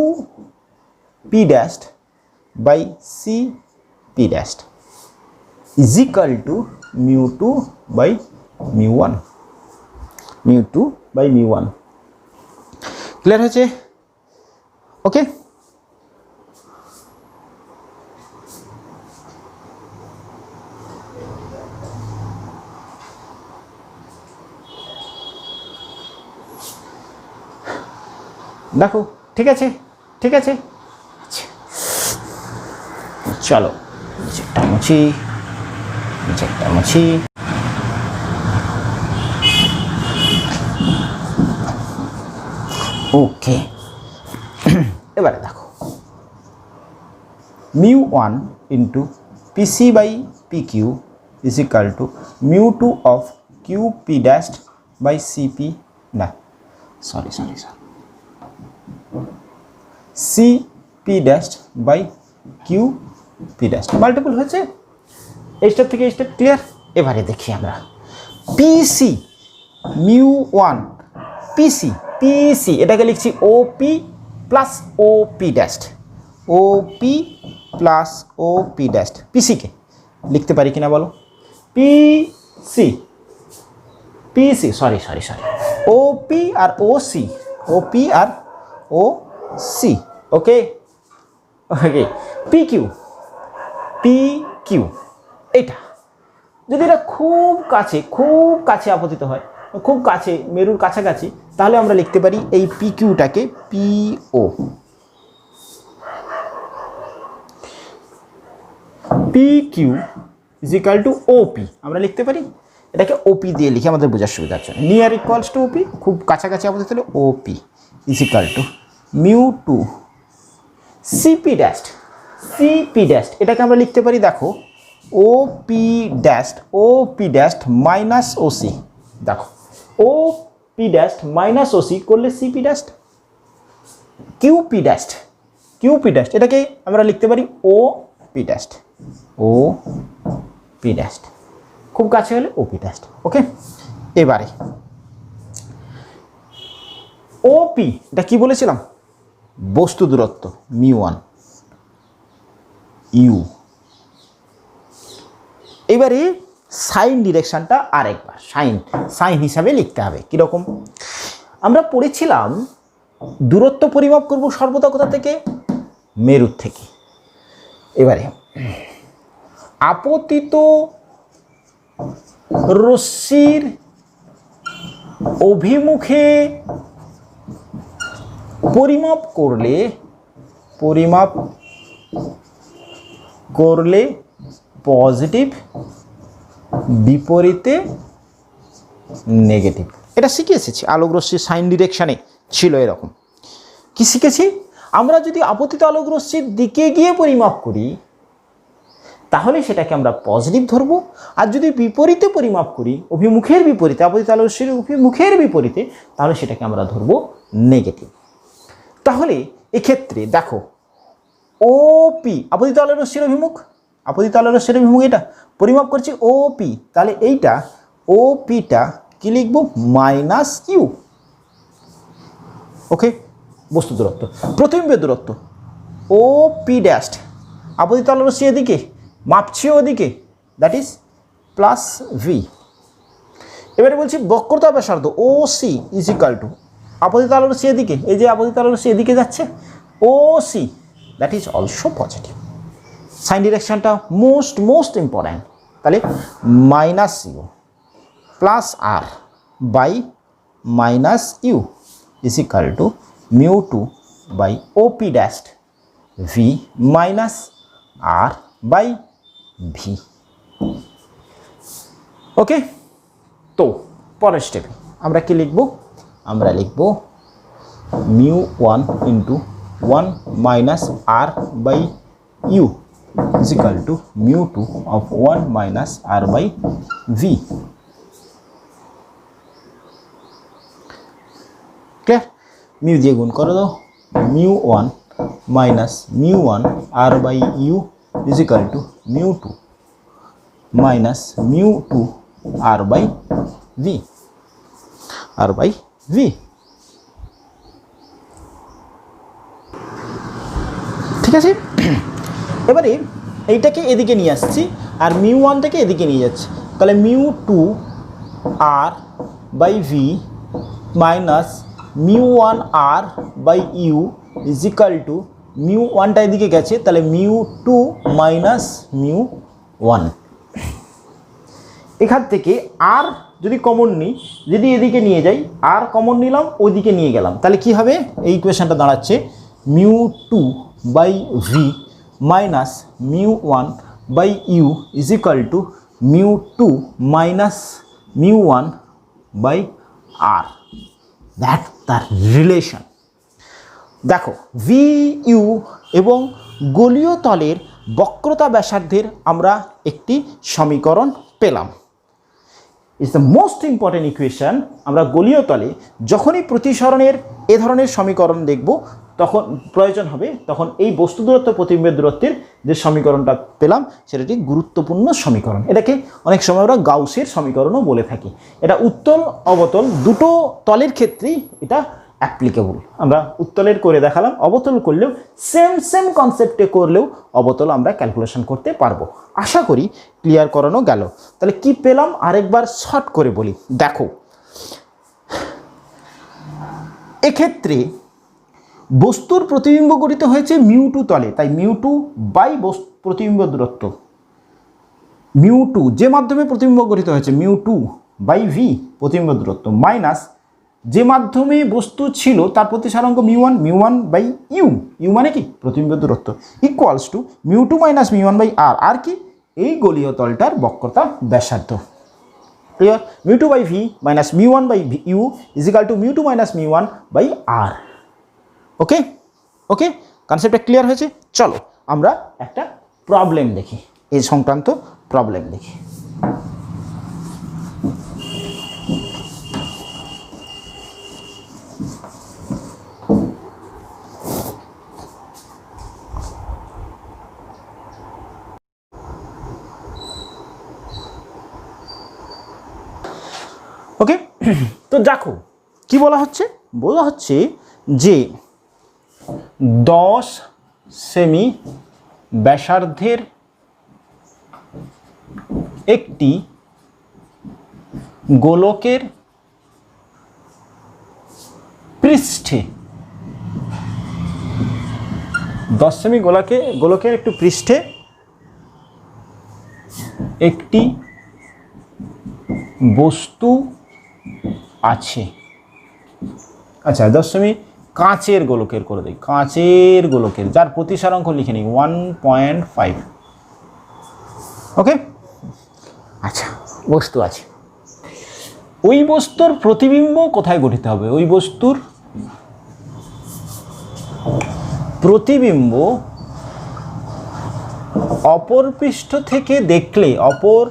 P dash by C P dash is equal to μ2 by μ1, μ2 by μ1। Clear হয়েছে? ওকে, দেখো ঠিক আছে ঠিক আছে। আচ্ছা চলো নিচেরটা মুছি, নিচেরটা মুছি। ওকে, এবারে দেখো μ1 into PC by P Q is equal to μ2 of Q P dash by CP, না sorry sorry sorry C P dash by Q P dash multiple হয়েছে এই স্টেপ থেকে এই স্টেপ। ক্লিয়ার? এবারে দেখি আমরা পিসি μ1 পিসি পিসি এটাকে লিখছি OP plus OP dash O P plus O P dash পিসিকে লিখতে পারি কিনা বলো? PC PC sorry sorry sorry O P আর ও সি, ও পি আর O C, okay okay. P Q এটা যদি এটা খুব কাছে আপতিত হয়, খুব কাছে মেরুর কাছাকাছি, তাহলে আমরা লিখতে পারি এই পি কিউটাকে PO. P Q is equal to OP আমরা লিখতে পারি, এটাকে ওপি দিয়ে লিখে আমাদের বোঝার সুবিধার জন্য। নিয়ার ইকুয়ালস টু ওপি, খুব কাছাকাছি আপতিত হলে OP is equal to mu two CP dash. CP dash এটাকে আমরা লিখতে পারি, দেখো O P dash minus OC, দেখো O P dash minus OC করলে সিপি ড্যাশ কিউপি ড্যাশ এটাকে আমরা লিখতে পারি ও পি ড্যাশ, খুব কাছে হলে ও পি ড্যাশ, ওকে। এবারে ওপি এটা কি বলেছিলাম? বস্তু দূরত্ব μ1 ইউ। এবারে সাইন ডিরেকশনটা আরেকবার সাইন হিসাবে লিখতে হবে। কীরকম? আমরা পড়েছিলাম দূরত্ব পরিমাপ করব সর্বদা কোথা থেকে? মেরুর থেকে। এবারে আপতিত রশ্মির অভিমুখে পরিমাপ করলে পজিটিভ, বিপরীতে নেগেটিভ। এটা শিখে এসেছি, আলোক রশ্মির সাইন ডিরেকশানে ছিল এরকম। কি শিখেছি? আমরা যদি আপতিত আলোক রশ্মির দিকে গিয়ে পরিমাপ করি তাহলে সেটাকে আমরা পজিটিভ ধরবো, আর যদি বিপরীতে পরিমাপ করি, অভিমুখের বিপরীতে, আপতিত আলোক রশ্মির অভিমুখের বিপরীতে, তাহলে সেটাকে আমরা ধরবো নেগেটিভ। তাহলে এক্ষেত্রে দেখো ওপি আপতিত আলোক রশ্মির অভিমুখ, এটা পরিমাপ করছি ওপি, তাহলে এইটা ওপিটা কি লিখবো? মাইনাস ইউ, ওকে। বস্তু দূরত্ব, প্রতিবিম্বের দূরত্ব ওপি ড্যাশ, আপতিত আলোক রশ্মি এদিকে, মাপছি ওদিকে, দ্যাট ইজ প্লাস ভি। এবারে বলছি বক্রতা ব্যাসার্ধ ও সি ইজ ইকাল টু আপতিত আলোক রশ্মি এদিকে, এই যে আপতিত আলোক রশ্মি এদিকে যাচ্ছে, O C that is also positive. Sign ডিরেকশনটা মোস্ট ইম্পর্ট্যান্ট। তাহলে minus U plus R by minus U is equal to mu two by OP dash V minus R by V, okay. তো পরের স্টেপে আমরা কি লিখব? আমরা লিখব mu one into 1 minus R by U is equal to mu 2 of 1 minus r by v. Clear? mu দিয়ে গুণ করে দাও, mu 1 minus mu 1 r by u is equal to mu 2 minus mu 2 r by v. ঠিক আছে? এবারে এইটাকে এদিকে নিয়ে আসছি আর মিউ ওয়ান থেকে এদিকে নিয়ে যাচ্ছি, তাহলে মিউ টু আর by V minus mu one আর by U is equal to mu ওয়ানটা এদিকে গেছে, তাহলে mu two minus mu one. এখান থেকে আর যদি কমন নিই, যদি এদিকে নিয়ে যাই, আর কমন নিলাম, ওইদিকে নিয়ে গেলাম, তাহলে কি হবে? এই ইকুয়েশনটা দাঁড়াচ্ছে mu two by V minus mu one by U is equal to mu two minus mu one by R. That the relation. দেখো ভি ইউ এবং গোলীয় তলের বক্রতা ব্যাসার্ধের আমরা একটি সমীকরণ পেলাম। It's the most important equation. আমরা গোলীয় তলে যখনই প্রতিসরণের এ ধরনের সমীকরণ দেখব তখন প্রয়োজন হবে, তখন এই বস্তু দূরত্ব প্রতিবিম্বের দূরত্বের যে সমীকরণটা পেলাম সেটাটি গুরুত্বপূর্ণ সমীকরণ। এটাকে অনেক সময় আমরা গাউসের সমীকরণও বলে থাকি। এটা উত্তল অবতল দুটো তলের ক্ষেত্রেই এটা অ্যাপ্লিকেবল। আমরা উত্তলের করে দেখালাম, অবতল করলেও সেম কনসেপ্টে করলেও অবতল আমরা ক্যালকুলেশন করতে পারবো। আশা করি ক্লিয়ার করানো গেল। তাহলে কি পেলাম আরেকবার শর্ট করে বলি, দেখো এক্ষেত্রে বস্তুর প্রতিবিম্ব গঠিত হয়েছে μ2 তলে, তাই μ2 বাই প্রতিবিম্ব দূরত্ব, μ2 যে মাধ্যমে প্রতিবিম্ব গঠিত হয়েছে μ2 বাই ভি প্রতিবিম্ব দূরত্ব, মাইনাস যে মাধ্যমে বস্তু ছিল তার প্রতিসারাঙ্ক μ1 বাই ইউ মানে কি প্রতিবিম্ব দূরত্ব, equals to μ2 minus μ1 by R কি এই গোলীয় তলটার বক্রতা ব্যাসার্ধ। Clear? μ2 by V minus μ1 by U is equal to μ2 minus μ1 by R. Okay okay, কনসেপ্টটা ক্লিয়ার হয়েছে? চলো আমরা একটা প্রবলেম দেখি, এই সংক্রান্ত প্রবলেম দেখি। ওকে, তো দেখো কি বলা হচ্ছে, বলা হচ্ছে যে 10 সেমি ব্যাসার্ধের একটি গোলকের পৃষ্ঠে, 10 সেমি গোলকের একটি পৃষ্ঠে একটি বস্তু আছে। আচ্ছা 10 সেমি কাঁচের গোলকের করে দিই, কাঁচের গোলকের যার প্রতিসারাঙ্ক লিখে নিই 1.5। ওকে, আচ্ছা বস্তু আছে, ওই বস্তুর প্রতিবিম্ব কোথায় গঠিত হবে? ওই বস্তুর প্রতিবিম্ব অপর পৃষ্ঠ থেকে দেখলে, অপর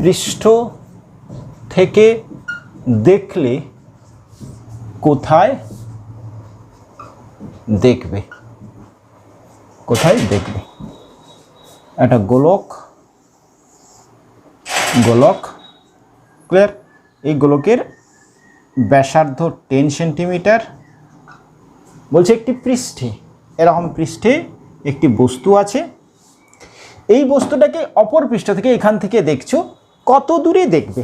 পৃষ্ঠ থেকে দেখলে কোথায় দেখবে? কোথায় দেখবে? একটা গোলক ক্লিয়ার? এই গোলকের ব্যাসার্ধ 10 সেন্টিমিটার, বলছে একটি পৃষ্ঠে, এরকম পৃষ্ঠে একটি বস্তু আছে, এই বস্তুটাকে অপর পৃষ্ঠ থেকে এখান থেকে দেখছো, কত দূরে দেখবে?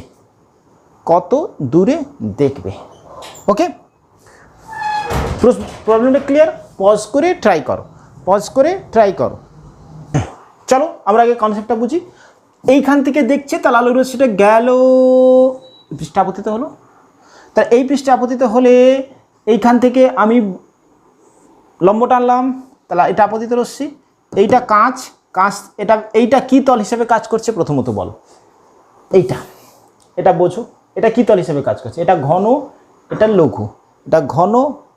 কত দূরে দেখবে? ওকে, প্রবলেমটা ক্লিয়ার? পজ করে ট্রাই করো। চলো আমরা আগে কনসেপ্টটা বুঝি। এইখান থেকে দেখছে, তাহলে আলোর রশ্মিটা গেল, পৃষ্ঠে আপতিত হলো, তার এই পৃষ্ঠে আপতিত হলে এইখান থেকে আমি লম্ব টানলাম, তাহলে এটা আপতিত রশ্মি, এইটা কাঁচ, এইটা কি তল হিসেবে কাজ করছে প্রথমত বলো? এটা বোঝো, এটা কি তল হিসেবে কাজ করছে? এটা ঘন, এটা লঘু, এটা ঘন,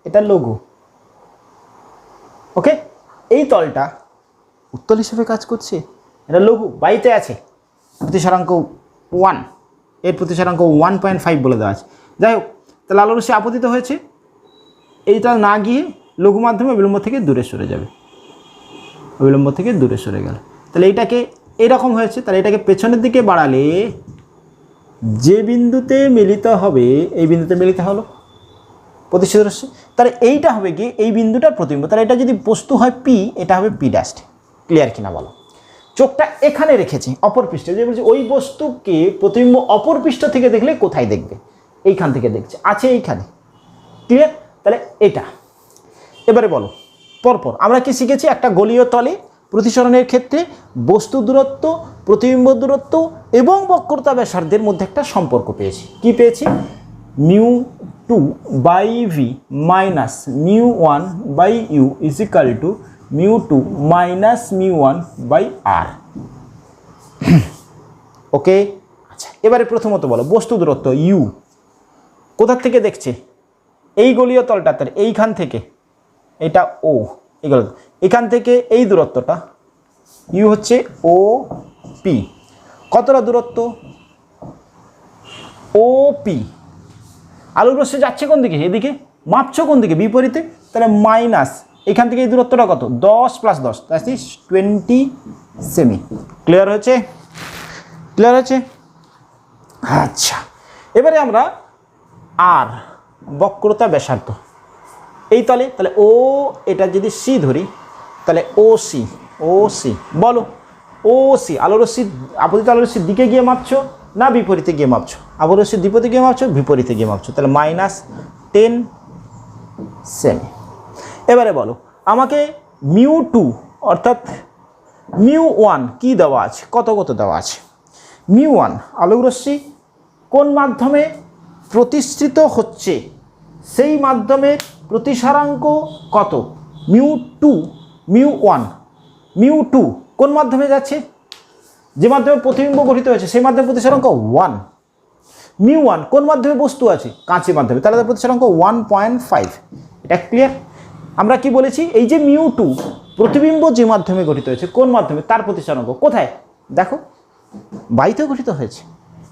এটা লঘু। ওকে, এই তলটা উত্তল হিসেবে কাজ করছে, এটা লঘু, বাইতে আছে, প্রতিসারাঙ্ক 1, এর প্রতিসারাঙ্ক 1.5 বলে দেওয়া আছে। যাই হোক, তাহলে আলোর রশ্মি আপতিত হয়েছে, এইটা না গিয়ে লঘু মাধ্যমে বিলম্ব থেকে দূরে সরে যাবে, বিলম্ব থেকে দূরে সরে গেল, তাহলে এইটাকে এরকম হয়েছে, তাহলে এটাকে পেছনের দিকে বাড়ালে যে বিন্দুতে মিলিত হবে, এই বিন্দুতে মিলিত হলো প্রতিষ্ঠিত রশ্মি, তাহলে এইটা হবে কি এই বিন্দুটার প্রতিবিম্ব, তাহলে এটা যদি বস্তু হয় পি, এটা হবে পি ড্যাশ। ক্লিয়ার কিনা বলো? চোখটা এখানে রেখেছি অপর পৃষ্ঠে, যে বলছি ওই বস্তুকে প্রতিবিম্ব অপর পৃষ্ঠ থেকে দেখলে কোথায় দেখবে? এইখান থেকে দেখছে, আছে এইখানে। ক্লিয়ার? তাহলে এটা এবারে বলো পরপর আমরা কি শিখেছি? একটা গোলীয় তলে প্রতিসরণের ক্ষেত্রে বস্তু দূরত্ব, প্রতিবিম্ব দূরত্ব এবং বক্রতা ব্যাসার্ধের মধ্যে একটা সম্পর্ক পেয়েছি। কি পেয়েছি? μ2 by V minus μ1 by U is equal to μ2 minus μ1 by R. Okay, আচ্ছা এবারে প্রথমত বলো বস্তু দূরত্ব ইউ কোথার থেকে দেখছে? এই গোলীয় তলটা, তার এইখান থেকে, এটা ও, এগুলো এখান থেকে এই দূরত্বটা ইউ হচ্ছে ও পি। কতটা দূরত্ব? O P. আলোর রশ্মি যাচ্ছে কোন দিকে? এদিকে। মাপছো কোন দিকে? বিপরীতে। তাহলে মাইনাস এখান থেকে এই দূরত্বটা কত? 10 + 10 দ্যাট ইজ 20 সেমি। ক্লিয়ার হয়েছে? ক্লিয়ার হয়েছে? আচ্ছা এবারে আমরা আর বক্রতা ব্যাসার্ধ এই তলে, তাহলে ও এটা যদি সি ধরি তাহলে ও সি বলো ও সি আলোর রশ্মি আপতিত আলোর রশ্মির দিকে গিয়ে মাপছো না বিপরীতে গিয়ে মাপছো? আলোর রশ্মির বিপরীতে গিয়ে মাপছো, বিপরীতে গিয়ে মাপছো, তাহলে -10 সেমি। এবারে বলো আমাকে μ2 অর্থাৎ μ1 কি দেওয়া আছে, কত দেওয়া আছে? μ1 আলোক রশ্মি কোন মাধ্যমে প্রতিষ্ঠিত হচ্ছে সেই মাধ্যমের প্রতিসারাঙ্ক কত? μ2 কোন মাধ্যমে যাচ্ছে? যে মাধ্যমে প্রতিবিম্ব গঠিত হয়েছে সেই মাধ্যমে প্রতিসারাঙ্ক 1। μ1 কোন মাধ্যমে বস্তু আছে? কাঁচের মাধ্যমে, তাহলে তার প্রতিসারাঙ্ক 1.5। এটা ক্লিয়ার? আমরা কি বলেছি এই যে μ2 প্রতিবিম্ব যে মাধ্যমে গঠিত হয়েছে কোন মাধ্যমে তার প্রতিসারাঙ্ক কোথায়? দেখো বায়ুতে গঠিত হয়েছে।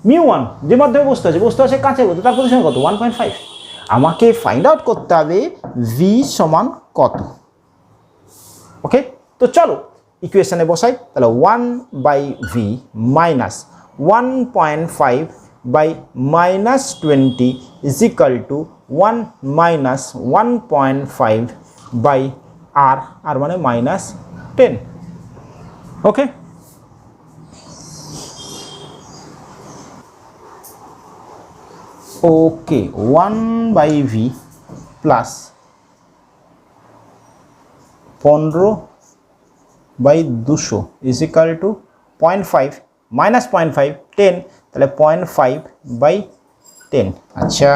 μ1 যে মাধ্যমে বস্তু আছে কাঁচের মধ্যে, তার প্রতিসারাঙ্ক কত? 1.5। আমাকে ফাইন্ড আউট করতে হবে v সমান কত। ওকে, তো চলো ইকুয়েশনে বসাই। তাহলে 1/v minus 1.5 by -20 is equal to 1 minus 1.5 by R মানে -10। Okay, okay 1/v plus 15/200 is equal to 0.5 minus 0.5 10, তাহলে 0.5/10। আচ্ছা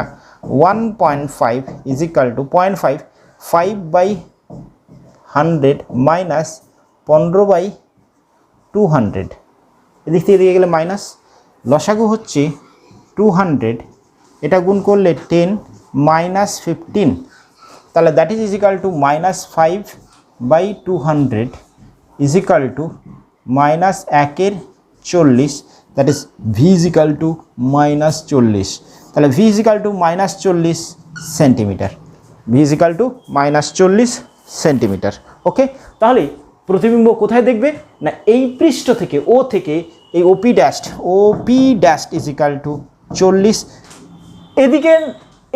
1.5 ইজ ইকাল টু 0.5 5/100 মাইনাস 15/200, এদিক থেকে এদিকে গেলে মাইনাস, লসাগু হচ্ছে 200, এটা গুণ করলে 10 মাইনাস 15, তাহলে that is equal to -5/200 is equal to -1/40, that is V is equal to -40, তাহলে V is equal to -40 centimetre, V is equal to -40 centimetre. Okay, তাহলে প্রতিবিম্ব কোথায় দেখবে না এই পৃষ্ঠ থেকে ও থেকে এই ওপি ড্যাশ ইজ ইকাল টু 40,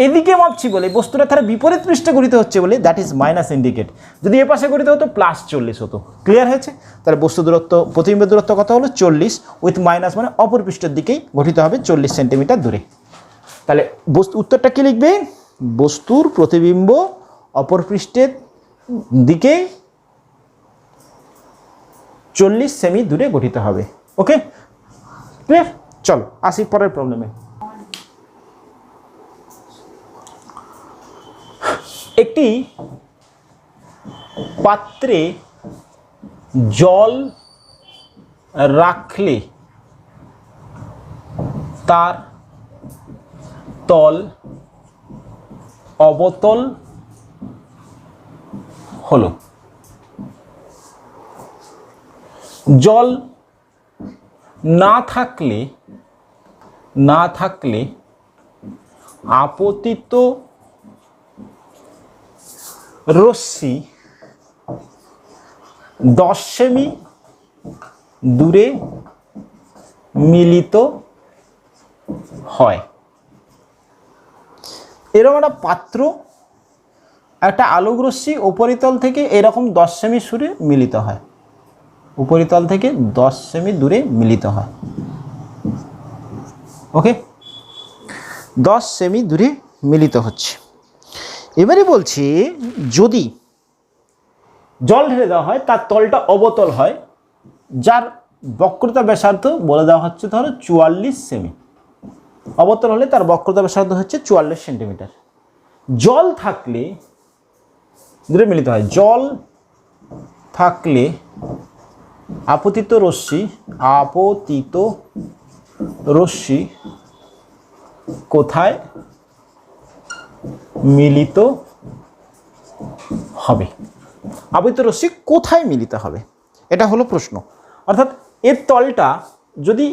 এদিকে মাপছি বলে বস্তুটা তার বিপরীত পৃষ্ঠে গঠিত হচ্ছে বলে দ্যাট ইজ মাইনাস ইন্ডিকেট, যদি এ পাশে গঠিত হতো +40 হতো। ক্লিয়ার হয়েছে? তাহলে বস্তু দূরত্ব প্রতিবিম্বের দূরত্ব কত হলো 40 উইথ মাইনাস মানে অপর পৃষ্ঠের দিকেই গঠিত হবে 40 সেন্টিমিটার দূরে। তাহলে উত্তরটা কি লিখবে? বস্তুর প্রতিবিম্ব অপর পৃষ্ঠের দিকে 40 সেমি দূরে গঠিত হবে। ওকে, ক্লিয়ার? চলো আসি পরের প্রবলেমে। একটি পাত্রে জল রাখলে তার তল অবতল হলো। জল না থাকলে আপতিত রশ্মি 10 সেমি দূরে মিলিত হয়। এরকম একটা পাত্র, একটা আলোক রশ্মি উপরিতল থেকে এরকম 10 সেমি দূরে মিলিত হয়, উপরিতল থেকে 10 সেমি দূরে মিলিত হয়। ওকে, 10 সেমি দূরে মিলিত হচ্ছে। এবারে বলছি যদি জল ঢেলে দেওয়া হয় তার তলটা অবতল হয়, যার বক্রতা ব্যাসার্ধ বলে দেওয়া হচ্ছে ধরো 44 সেমি, অবতল হলে তার বক্রতা ব্যাসার্ধ হচ্ছে 44 সেন্টিমিটার। জল থাকলে দূরে মিলিত হয়, জল থাকলে আপতিত রশ্মি কোথায় মিলিত হবে? আপতিত রশ্মি কোথায় মিলিত হবে, এটা হলো প্রশ্ন। অর্থাৎ এর তলটা যদি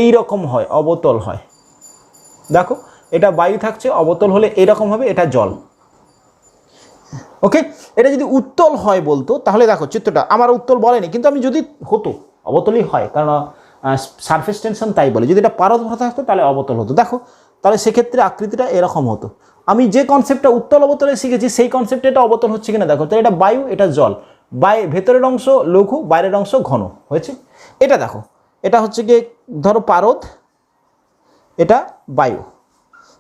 এই রকম হয়, অবতল হয়, দেখো এটা বায়ু থাকছে, অবতল হলে এইরকম হবে, এটা জল। ওকে, এটা যদি উত্তল হয় বলতো তাহলে দেখো চিত্রটা আমার উত্তল বলেনি, কিন্তু আমি যদি হতো অবতলই হয়, কারণ সারফেস টেনশন তাই বলে, যদি এটা পারদ ভরা থাকতো তাহলে অবতল হতো। দেখো তাহলে সেক্ষেত্রে আকৃতিটা এরকম হতো, আমি যে কনসেপ্টটা উত্তল অবতলে শিখেছি সেই কনসেপ্টে এটা অবতল হচ্ছে কিনা দেখো। তাহলে এটা বায়ু, এটা জল, ভেতরের অংশ লঘু, বাইরের অংশ ঘন হয়েছে। এটা দেখো, এটা হচ্ছে গিয়ে ধরো পারদ, এটা বায়ু,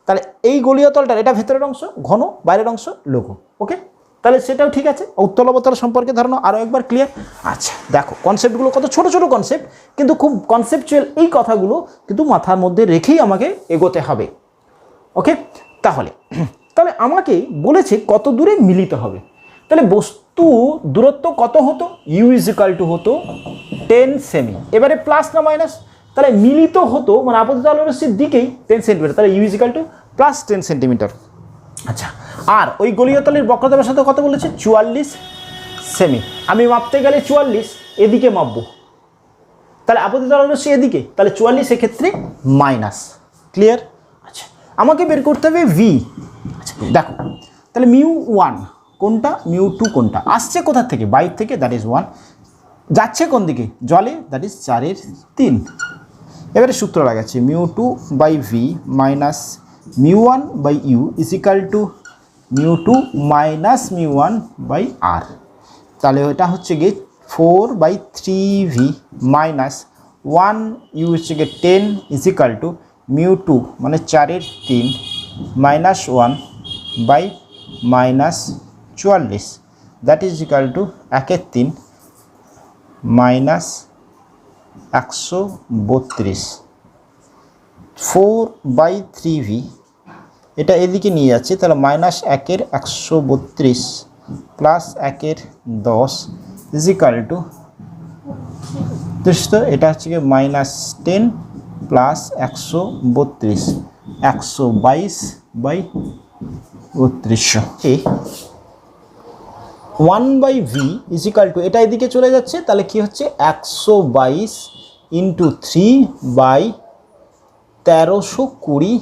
তাহলে এই গলীয় তলটার এটা ভেতরের অংশ ঘন, বাইরের অংশ লঘু। ওকে, তাহলে সেটাও ঠিক আছে। উত্তল অবতল সম্পর্কে ধারণা আরও একবার ক্লিয়ার। আচ্ছা দেখো কনসেপ্টগুলো কত ছোট ছোট কনসেপ্ট, কিন্তু খুব কনসেপচুয়াল। এই কথাগুলো কিন্তু মাথার মধ্যে রেখেই আমাকে এগোতে হবে। ওকে, তাহলে আমাকে বলেছে কত দূরে মিলিত হবে। তাহলে বস্তু দূরত্ব কত হতো, ইউ ইজ ইকাল টু হতো 10 সেমি। এবারে প্লাস না মাইনাস, তাহলে মিলিত হতো মানে আপতিত আলোরশ্মির দিকেই 10 সেন্টিমিটার, তাহলে U is equal to plus 10 centimetre. আচ্ছা, আর ওই গলীয় তলের বক্রতার সাথে কত বলেছে, 44 সেমি। আমি মাপতে গেলে 44 এদিকে মাপবো, তাহলে আপতিত আলোরশ্মি এদিকে, তাহলে 44 এক্ষেত্রে মাইনাস। ক্লিয়ার? আচ্ছা, আমাকে বের করতে হবে ভি। আচ্ছা দেখো, তাহলে μ1 কোনটা, μ2 কোনটা, আসছে কোথা থেকে, বাইর থেকে, দ্যাট ইজ 1, যাচ্ছে কোন দিকে, জলে, দ্যাট ইজ 4/3। এবারে সূত্র লাগাচ্ছে μ2 by V minus μ1 by U is equal to μ2 minus μ1 by R. তাহলে এটা হচ্ছে গিয়ে 4/3v মাইনাস 1 ইউ হচ্ছে গিয়ে 10 ইজ ইকাল টু μ2 মানে 4/3 minus 1 by minus 44, that is equal to 1/3 minus 132। 4/3v এটা এদিকে নিয়ে যাচ্ছে, তাহলে minus 1/132 plus 1/10 is equal to, এটা হচ্ছে গিয়ে minus 10 plus 132, 122/32। 1/v is equal to, এটা এদিকে চলে যাচ্ছে, তাহলে কি হচ্ছে 122 ইন্টু 3/1320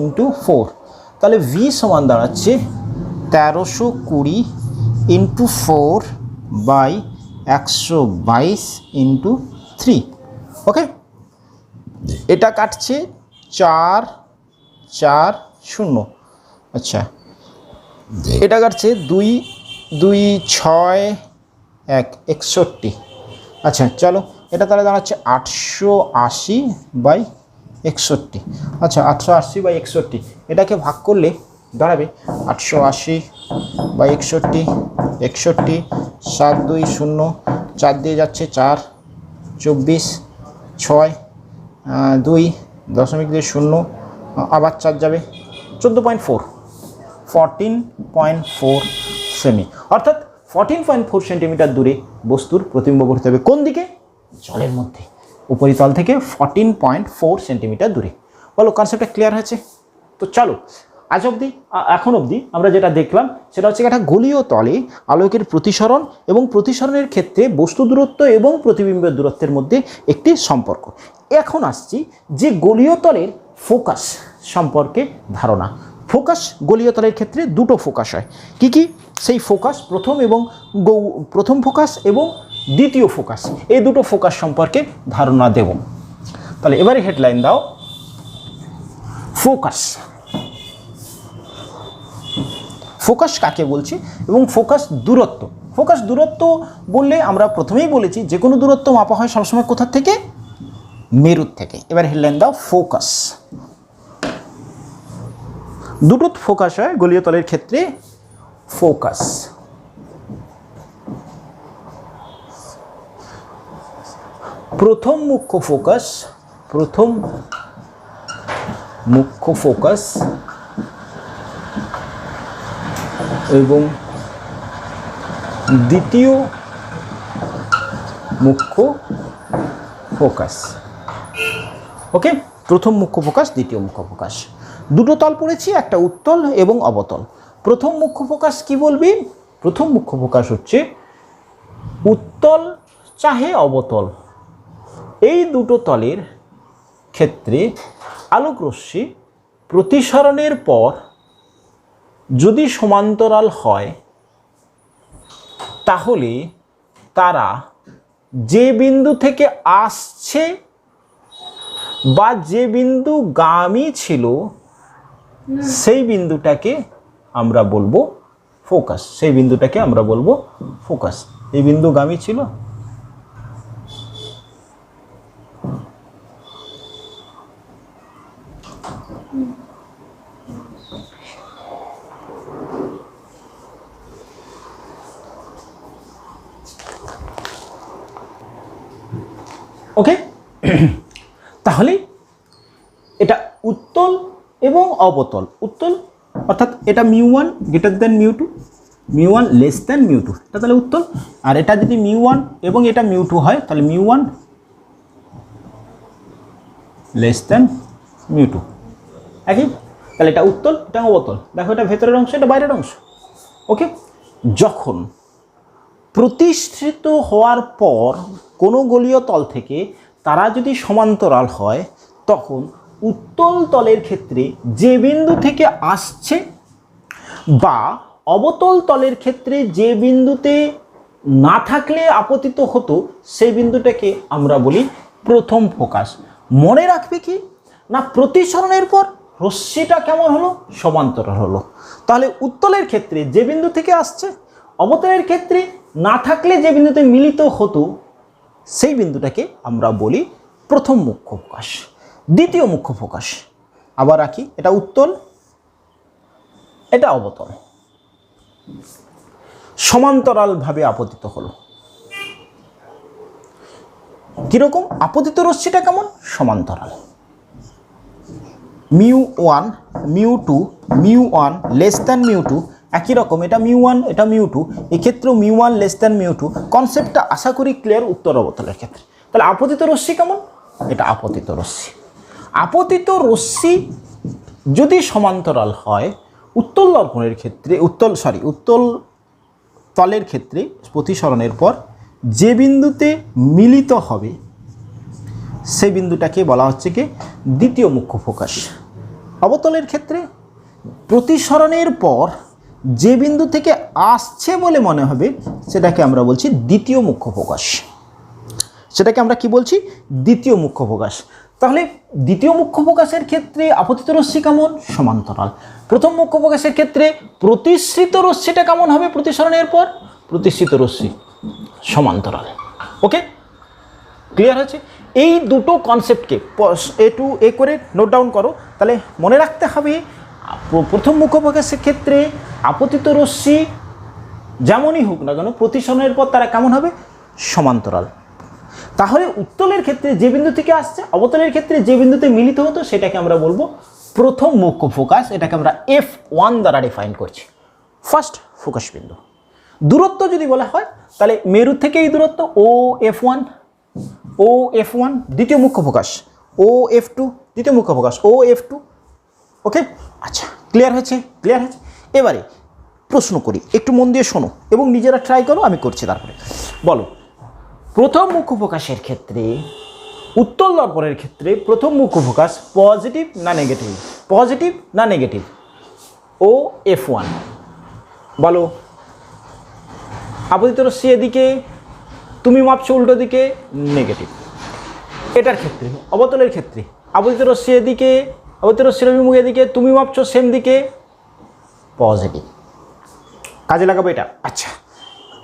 ইন্টু 4, তাহলে v সমান দাঁড়াচ্ছে 1320 ইন্টু 4/122 ইন্টু 3। ওকে, এটা কাটছে 4 4 0। আচ্ছা, এটা কাটছে 2 2 6 1 61। আচ্ছা চলো, এটা তাহলে দাঁড়াচ্ছে 880/61। আচ্ছা 880/61, এটাকে ভাগ করলে দাঁড়াবে 880/61, 61, 7 2 0, 4 দিয়ে যাচ্ছে 4, 24, 6 2 দশমিক দিয়ে 0, আবার 4 যাবে 14.4 সেমি, অর্থাৎ 14.4 সেন্টিমিটার দূরে বস্তুর প্রতিবিম্ব করতে হবে। কোন দিকে, জলের মধ্যে, উপরিতল থেকে 14.4 সেন্টিমিটার দূরে। বলো কনসেপ্টটা ক্লিয়ার হয়েছে? তো চলো, আজ অবধি এখন অবধি আমরা যেটা দেখলাম সেটা হচ্ছে একটা গলীয় তলে আলোকের প্রতিসরণ এবং প্রতিসরণের ক্ষেত্রে বস্তু দূরত্ব এবং প্রতিবিম্বের দূরত্বের মধ্যে একটি সম্পর্ক। এখন আসছি যে গলীয় তলের ফোকাস সম্পর্কে ধারণা। ফোকাস গলীয় তলের ক্ষেত্রে দুটো ফোকাস হয়। কি কি সেই ফোকাস, প্রথম ফোকাস এবং দ্বিতীয় ফোকাস, এই দুটো ফোকাস সম্পর্কে ধারণা দেব। তাহলে এবারে হেডলাইন দাও, ফোকাস। ফোকাস কাকে বলছি এবং ফোকাস দূরত্ব। ফোকাস দূরত্ব বললে আমরা প্রথমেই বলেছি যে কোনো দূরত্ব মাপা হয় সবসময় কোথা থেকে, মেরুর থেকে। এবার হেডলাইন দাও, ফোকাস। দুটো ফোকাস হয় গলীয় তলের ক্ষেত্রে। ফোকাস, প্রথম মুখ্য ফোকাস, প্রথম মুখ্য ফোকাস এবং দ্বিতীয় মুখ্য ফোকাস। ওকে, প্রথম মুখ্য ফোকাস, দ্বিতীয় মুখ্য ফোকাস, দুটো তল পড়েছি, একটা উত্তল এবং অবতল। প্রথম মুখ্য ফোকাস কি বলবি? প্রথম মুখ্য ফোকাস হচ্ছে উত্তল চাহে অবতল, এই দুটো তলের ক্ষেত্রে আলোকরশ্মি প্রতিসরণের পর যদি সমান্তরাল হয় তাহলে তারা যে বিন্দু থেকে আসছে বা যে বিন্দু গামী ছিল সেই বিন্দুটাকে আমরা বলবো ফোকাস, সেই বিন্দুটাকে আমরা বলবো ফোকাস। এই বিন্দুগামী ছিল, ওকে। তাহলে এটা উত্তল এবং অবতল। উত্তল অর্থাৎ এটা μ1 গ্রেটার দেন μ2, μ1 লেস দেন μ2, এটা তাহলে উত্তল। আর এটা যদি μ1 এবং এটা μ2 হয় তাহলে μ1 লেস দেন μ2, একই। তাহলে এটা উত্তল, এটা অবতল। দেখো এটা ভেতরের অংশ, এটা বাইরের অংশ, ওকে। যখন প্রতিষ্ঠিত হওয়ার পর কোনো গোলীয় তল থেকে তারা যদি সমান্তরাল হয়, তখন উত্তল তলের ক্ষেত্রে যে বিন্দু থেকে আসছে বা অবতল তলের ক্ষেত্রে যে বিন্দুতে না থাকলে আপতিত হতো, সেই বিন্দুটাকে আমরা বলি প্রথম ফোকাস। মনে রাখবে কি না, প্রতিসরণের পর রশ্মিটা কেমন হলো, সমান্তরাল হলো। তাহলে উত্তলের ক্ষেত্রে যে বিন্দু থেকে আসছে, অবতলের ক্ষেত্রে না থাকলে যে বিন্দুতে মিলিত হতো, সেই বিন্দুটাকে আমরা বলি প্রথম মুখ্য ফোকাস। দ্বিতীয় মুখ্য ফোকাস আবার রাখি, এটা উত্তল, এটা অবতল, সমান্তরালভাবে আপতিত হলো। কিরকম আপতিত রশ্মিটা কেমন, সমান্তরাল। μ1 μ2 μ1 লেস দ্যান μ2, একই রকম এটা μ1 এটা μ2, এক্ষেত্রেও μ1 লেস দ্যান μ2। কনসেপ্টটা আশা করি ক্লিয়ার উত্তর অবতলের ক্ষেত্রে। তাহলে আপতিত রশ্মি কেমন, এটা আপতিত রশ্মি। আপতিত রশ্মি যদি সমান্তরাল হয়, উত্তল দর্পণের ক্ষেত্রে উত্তল তলের ক্ষেত্রে প্রতিসরণের পর যে বিন্দুতে মিলিত হবে, সেই বিন্দুটাকে বলা হচ্ছে কি দ্বিতীয় মুখ্য ফোকাস। অবতলের ক্ষেত্রে প্রতিসরণের পর যে বিন্দু থেকে আসছে বলে মনে হবে, সেটাকে আমরা বলছি দ্বিতীয় মুখ্য ফোকাস। সেটাকে আমরা কি বলছি, দ্বিতীয় মুখ্য ফোকাস। তাহলে দ্বিতীয় মুখ্য ফোকাসের ক্ষেত্রে আপতিত রশ্মি কেমন, সমান্তরাল। প্রথম মুখ্য ফোকাসের ক্ষেত্রে প্রতিসৃত রশ্মিটা কেমন হবে, প্রতিসরণের পর প্রতিসৃত রশ্মি সমান্তরাল। ওকে, ক্লিয়ার হয়েছে? এই দুটো কনসেপ্টকে এ করে নোট ডাউন করো। তাহলে মনে রাখতে হবে, প্রথম মুখ্য ফোকাসের ক্ষেত্রে আপতিত রশ্মি যেমনই হোক না কেন, প্রতিসরণের পর তারা কেমন হবে, সমান্তরাল। তাহলে উত্তলের ক্ষেত্রে যে বিন্দু থেকে আসছে, অবতলের ক্ষেত্রে যে বিন্দুতে মিলিত হতো, সেটাকে আমরা বলবো প্রথম মুখ্য ফোকাস। এটাকে আমরা F1 দ্বারা ডিফাইন করছি, ফার্স্ট ফোকাস বিন্দু। দূরত্ব যদি বলা হয়, তাহলে মেরু থেকে এই দূরত্ব OF1, দ্বিতীয় মুখ্য ফোকাস, OF2 দ্বিতীয় মুখ্য ফোকাস, OF2। ওকে, আচ্ছা, ক্লিয়ার হয়েছে? ক্লিয়ার হয়েছে। এবারে প্রশ্ন করি, একটু মন দিয়ে শোনো এবং নিজেরা ট্রাই করো, আমি করছি। তারপরে বলো, প্রথম মুখ্য ফোকাসের ক্ষেত্রে, উত্তল দর্পণের ক্ষেত্রে প্রথম মুখ্য ফোকাস পজিটিভ না নেগেটিভ, পজিটিভ না নেগেটিভ? OF1 বলো। আপতিত রশ্মি এদিকে, তুমি মাপছো উল্টো দিকে, নেগেটিভ। এটার ক্ষেত্রে অবতলের ক্ষেত্রে আপতিত রশ্মি এদিকে, আপতিত রশ্মির অভিমুখ এদিকে, তুমি মাপছো সেম দিকে, পজিটিভ। কাজে লাগাবো এটা। আচ্ছা,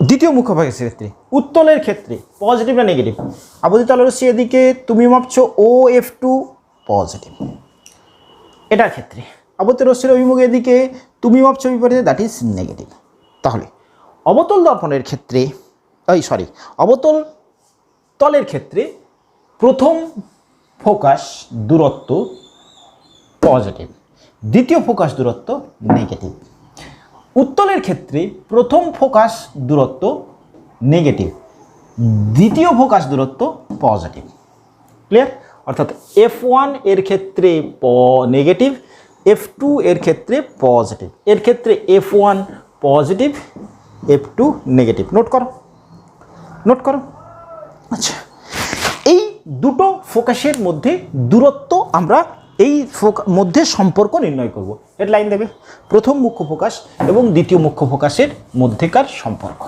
দ্বিতীয় মুখ্য ফোকাসের ক্ষেত্রে, উত্তলের ক্ষেত্রে পজিটিভ না নেগেটিভ? আপতিত রশ্মি এদিকে, তুমি মাপছো OF2, পজিটিভ। এটার ক্ষেত্রে আপতিত রশ্মির অভিমুখ এদিকে, তুমি মাপছো বিপরীতে, দ্যাট ইজ নেগেটিভ। তাহলে অবতল দর্পণের ক্ষেত্রে, অবতল তলের ক্ষেত্রে প্রথম ফোকাস দূরত্ব পজিটিভ, দ্বিতীয় ফোকাস দূরত্ব নেগেটিভ। উত্তলের ক্ষেত্রে প্রথম ফোকাস দূরত্ব নেগেটিভ, দ্বিতীয় ফোকাস দূরত্ব পজিটিভ। ক্লিয়ার? অর্থাৎ F1 এর ক্ষেত্রে নেগেটিভ, F2 এর ক্ষেত্রে পজিটিভ। এর ক্ষেত্রে F1 positive, F2 negative. Note করো, নোট করো। আচ্ছা, এই দুটো ফোকাসের মধ্যে দূরত্ব আমরা এই মধ্যে সম্পর্ক নির্ণয় করব। হেডলাইন দেবে, প্রথম মুখ্য ফোকাস এবং দ্বিতীয় মুখ্য ফোকাসের মধ্যেকার সম্পর্ক।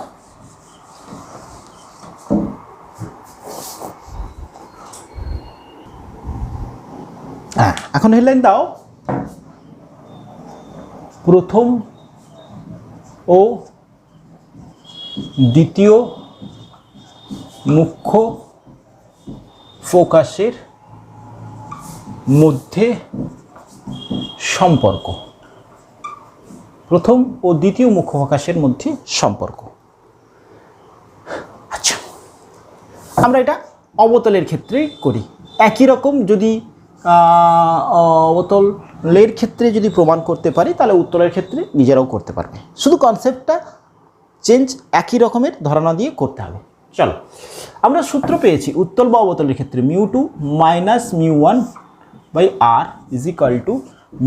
হ্যাঁ, এখন হেডলাইন দাও। প্রথম ও দ্বিতীয় মুখ্য ফোকাসের মধ্যে সম্পর্ক। প্রথম ও দ্বিতীয় মুখ্য ফোকাসের মধ্যে সম্পর্ক। আচ্ছা, আমরা এটা অবতলের ক্ষেত্রেই করি। একই রকম যদি অবতলের ক্ষেত্রে যদি প্রমাণ করতে পারি তাহলে উত্তলের ক্ষেত্রে নিজেরাও করতে পারবে। শুধু কনসেপ্টটা চেঞ্জ, একই রকমের ধারণা দিয়ে করতে হবে। চলো, আমরা সূত্র পেয়েছি উত্তল বা অবতলের ক্ষেত্রে μ2 minus μ1 by R is equal to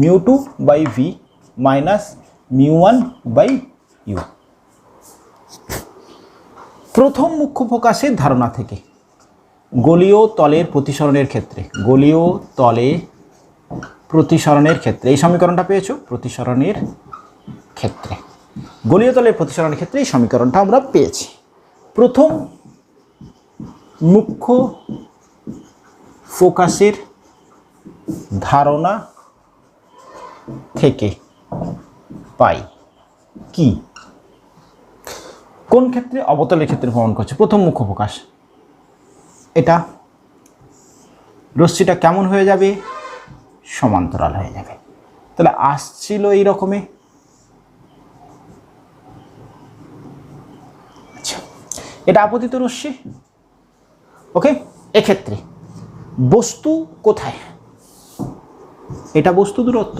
μ2 by V minus μ1 by U. প্রথম মুখ্য ফোকাসের ধারণা থেকে গোলীয় তলের প্রতিসরণের ক্ষেত্রে, গোলীয় তলে প্রতিসরণের ক্ষেত্রে এই সমীকরণটা পেয়েছো। প্রতিসরণের ক্ষেত্রে, গোলীয় তলের প্রতিসরণের ক্ষেত্রে এই সমীকরণটা আমরা পেয়েছি। প্রথম মুখ্য ফোকাসের ধারণা থেকে পাই কি? কোন ক্ষেত্রে? অবতলের ক্ষেত্রে প্রমাণ করছে। প্রথম মুখ্য ফোকাস, এটা রশ্মিটা কেমন হয়ে যাবে? সমান্তরাল হয়ে যাবে। তাহলে আসছিল এই রকমে। আচ্ছা, এটা আপতিত রশ্মি। ওকে, এক্ষেত্রে বস্তু কোথায়? এটা বস্তু দূরত্ব।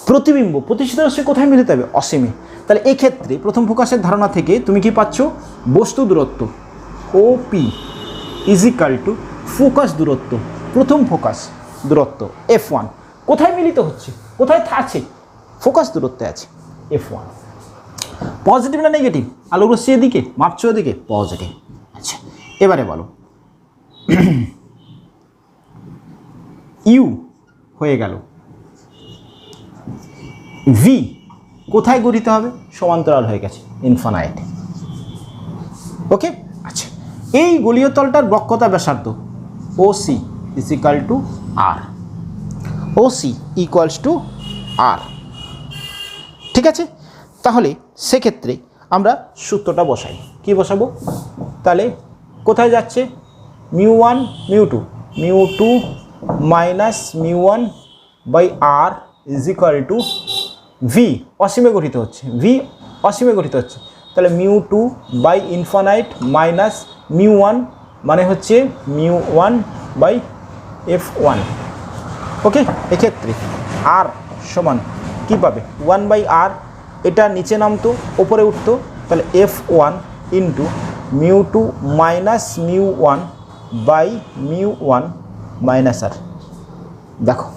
প্রতিবিম্ব, প্রতিষ্ঠিত রশ্মি কোথায় মিলিত হবে? অসীমে। তাহলে এক্ষেত্রে প্রথম ফোকাসের ধারণা থেকে তুমি কি পাচ্ছ? বস্তু দূরত্ব OP is equal to focus দূরত্ব, প্রথম ফোকাস দূরত্ব F1। কোথায় মিলিত হচ্ছে? কোথায় আছে? ফোকাস দূরত্বে আছে F1। পজিটিভ না নেগেটিভ? আলো রশ্মি এদিকে, মাপছো এদিকে, পজিটিভ। আচ্ছা, এবারে বলো ইউ হয়ে গেল, ভি কোথায় গঠিত হবে? সমান্তরাল হয়ে গেছে, ইনফানাইট। ওকে, আচ্ছা, এই গোলীয় তলটার বক্রতা ব্যাসার্ধ OC is equal to R, OC equals to R. ঠিক আছে, তাহলে সেক্ষেত্রে আমরা সূত্রটা বসাই। কি বসাবো? তাহলে কোথায় যাচ্ছে? μ1 μ2 minus μ1 by R is equal to V অসীমে গঠিত হচ্ছে, ভি অসীমে গঠিত হচ্ছে। তাহলে μ2 বাই ইনফানাইট মাইনাস μ1 মানে হচ্ছে μ1 বাই F1। ওকে, এক্ষেত্রে আর সমান কী পাবে? 1 বাই আর, এটা নিচে নামতো ওপরে উঠতো, তাহলে F1 into μ2 minus μ1 by μ1 minus R. দেখো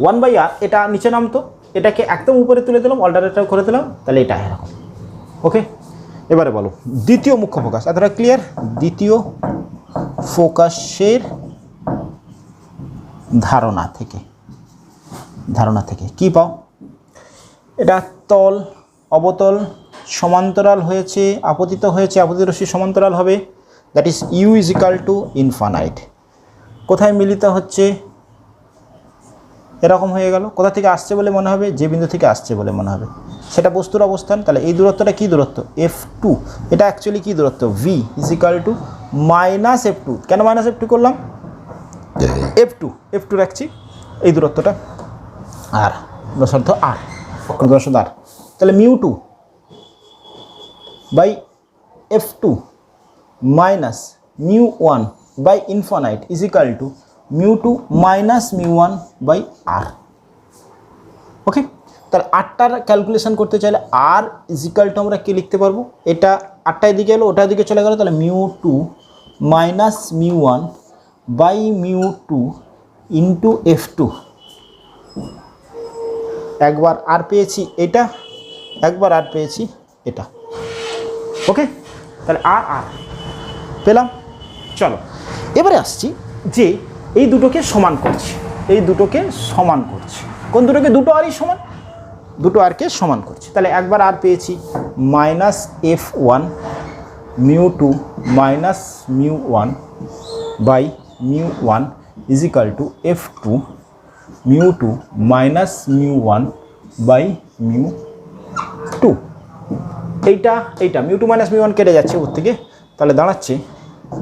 1 বাই আর, এটা নিচে নামতো, এটাকে একদম উপরে তুলে দিলাম, অল্টারনেটর করে দিলাম, তাহলে এটা এরকম। ওকে, এবারে বলো দ্বিতীয় মুখ্য ফোকাস। এতটা ক্লিয়ার? দ্বিতীয় ফোকাসের ধারণা থেকে কি পাও? এটা তল অবতল সমান্তরাল হয়েছে, আপতিত হয়েছে, আপতিত রশ্মি সমান্তরাল হবে, that is U is equal to infinite. কোথায় মিলিত হচ্ছে? এরকম হয়ে গেল। কোথা থেকে আসছে বলে মনে হবে? যে বিন্দু থেকে আসছে বলে মনে হবে, সেটা বস্তুর অবস্থান। তাহলে এই দূরত্বটা কি দূরত্ব? F2। এটা অ্যাকচুয়ালি কি দূরত্ব? V is equal two minus F2। কেন মাইনাস F2 করলাম? F2 রাখছি এই দূরত্বটা, আর ব্যাসার্ধ আর, ব্যাসার্ধ আর। তাহলে μ2 by F2 minus μ1 by infinite is equal to μ2 minus μ1 by R. Okay, তাহলে আরটার ক্যালকুলেশন করতে চাইলে আর ইজ ইকাল টু আমরা কি লিখতে পারবো? এটা আরটা এদিকে এলো, ওটার দিকে চলে গেল, তাহলে μ2 মাইনাস μ1 বাই μ2 ইন্টু F2। একবার আর পেয়েছি এটা, একবার আর পেয়েছি এটা। ওকে, তাহলে আর পেলাম। চলো এবারে আসছি যে এই দুটোকে সমান করছি, এই দুটোকে সমান করছি। কোন দুটোকে? দুটো আরই সমান, দুটো আরকে সমান করছি। তাহলে একবার আর পেয়েছি minus F1 μ2 minus μ1 by μ1 is equal to F2 μ2 minus μ1 by mu two. এইটা mu two minus mu one কেটে যাচ্ছে ওর থেকে, তাহলে দাঁড়াচ্ছে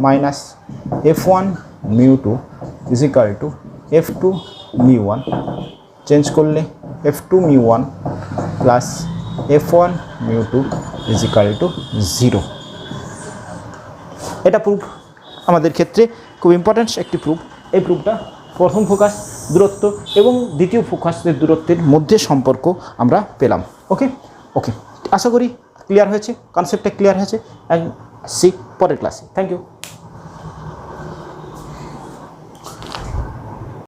minus F one mu two is equal to F two mu one, change করলে F two mu one plus F one mu two is equal to 0। এটা proof আমাদের ক্ষেত্রে খুব ইম্পর্ট্যান্ট একটি প্রুফ। এই প্রুফটা প্রথম ফোকাস দূরত্ব এবং দ্বিতীয় ফোকাসের দূরত্বের মধ্যে সম্পর্ক আমরা পেলাম। ওকে ওকে, আশা করি ক্লিয়ার হয়েছে, কনসেপ্টটা ক্লিয়ার হয়েছে। সি পরের ক্লাসে। Thank you.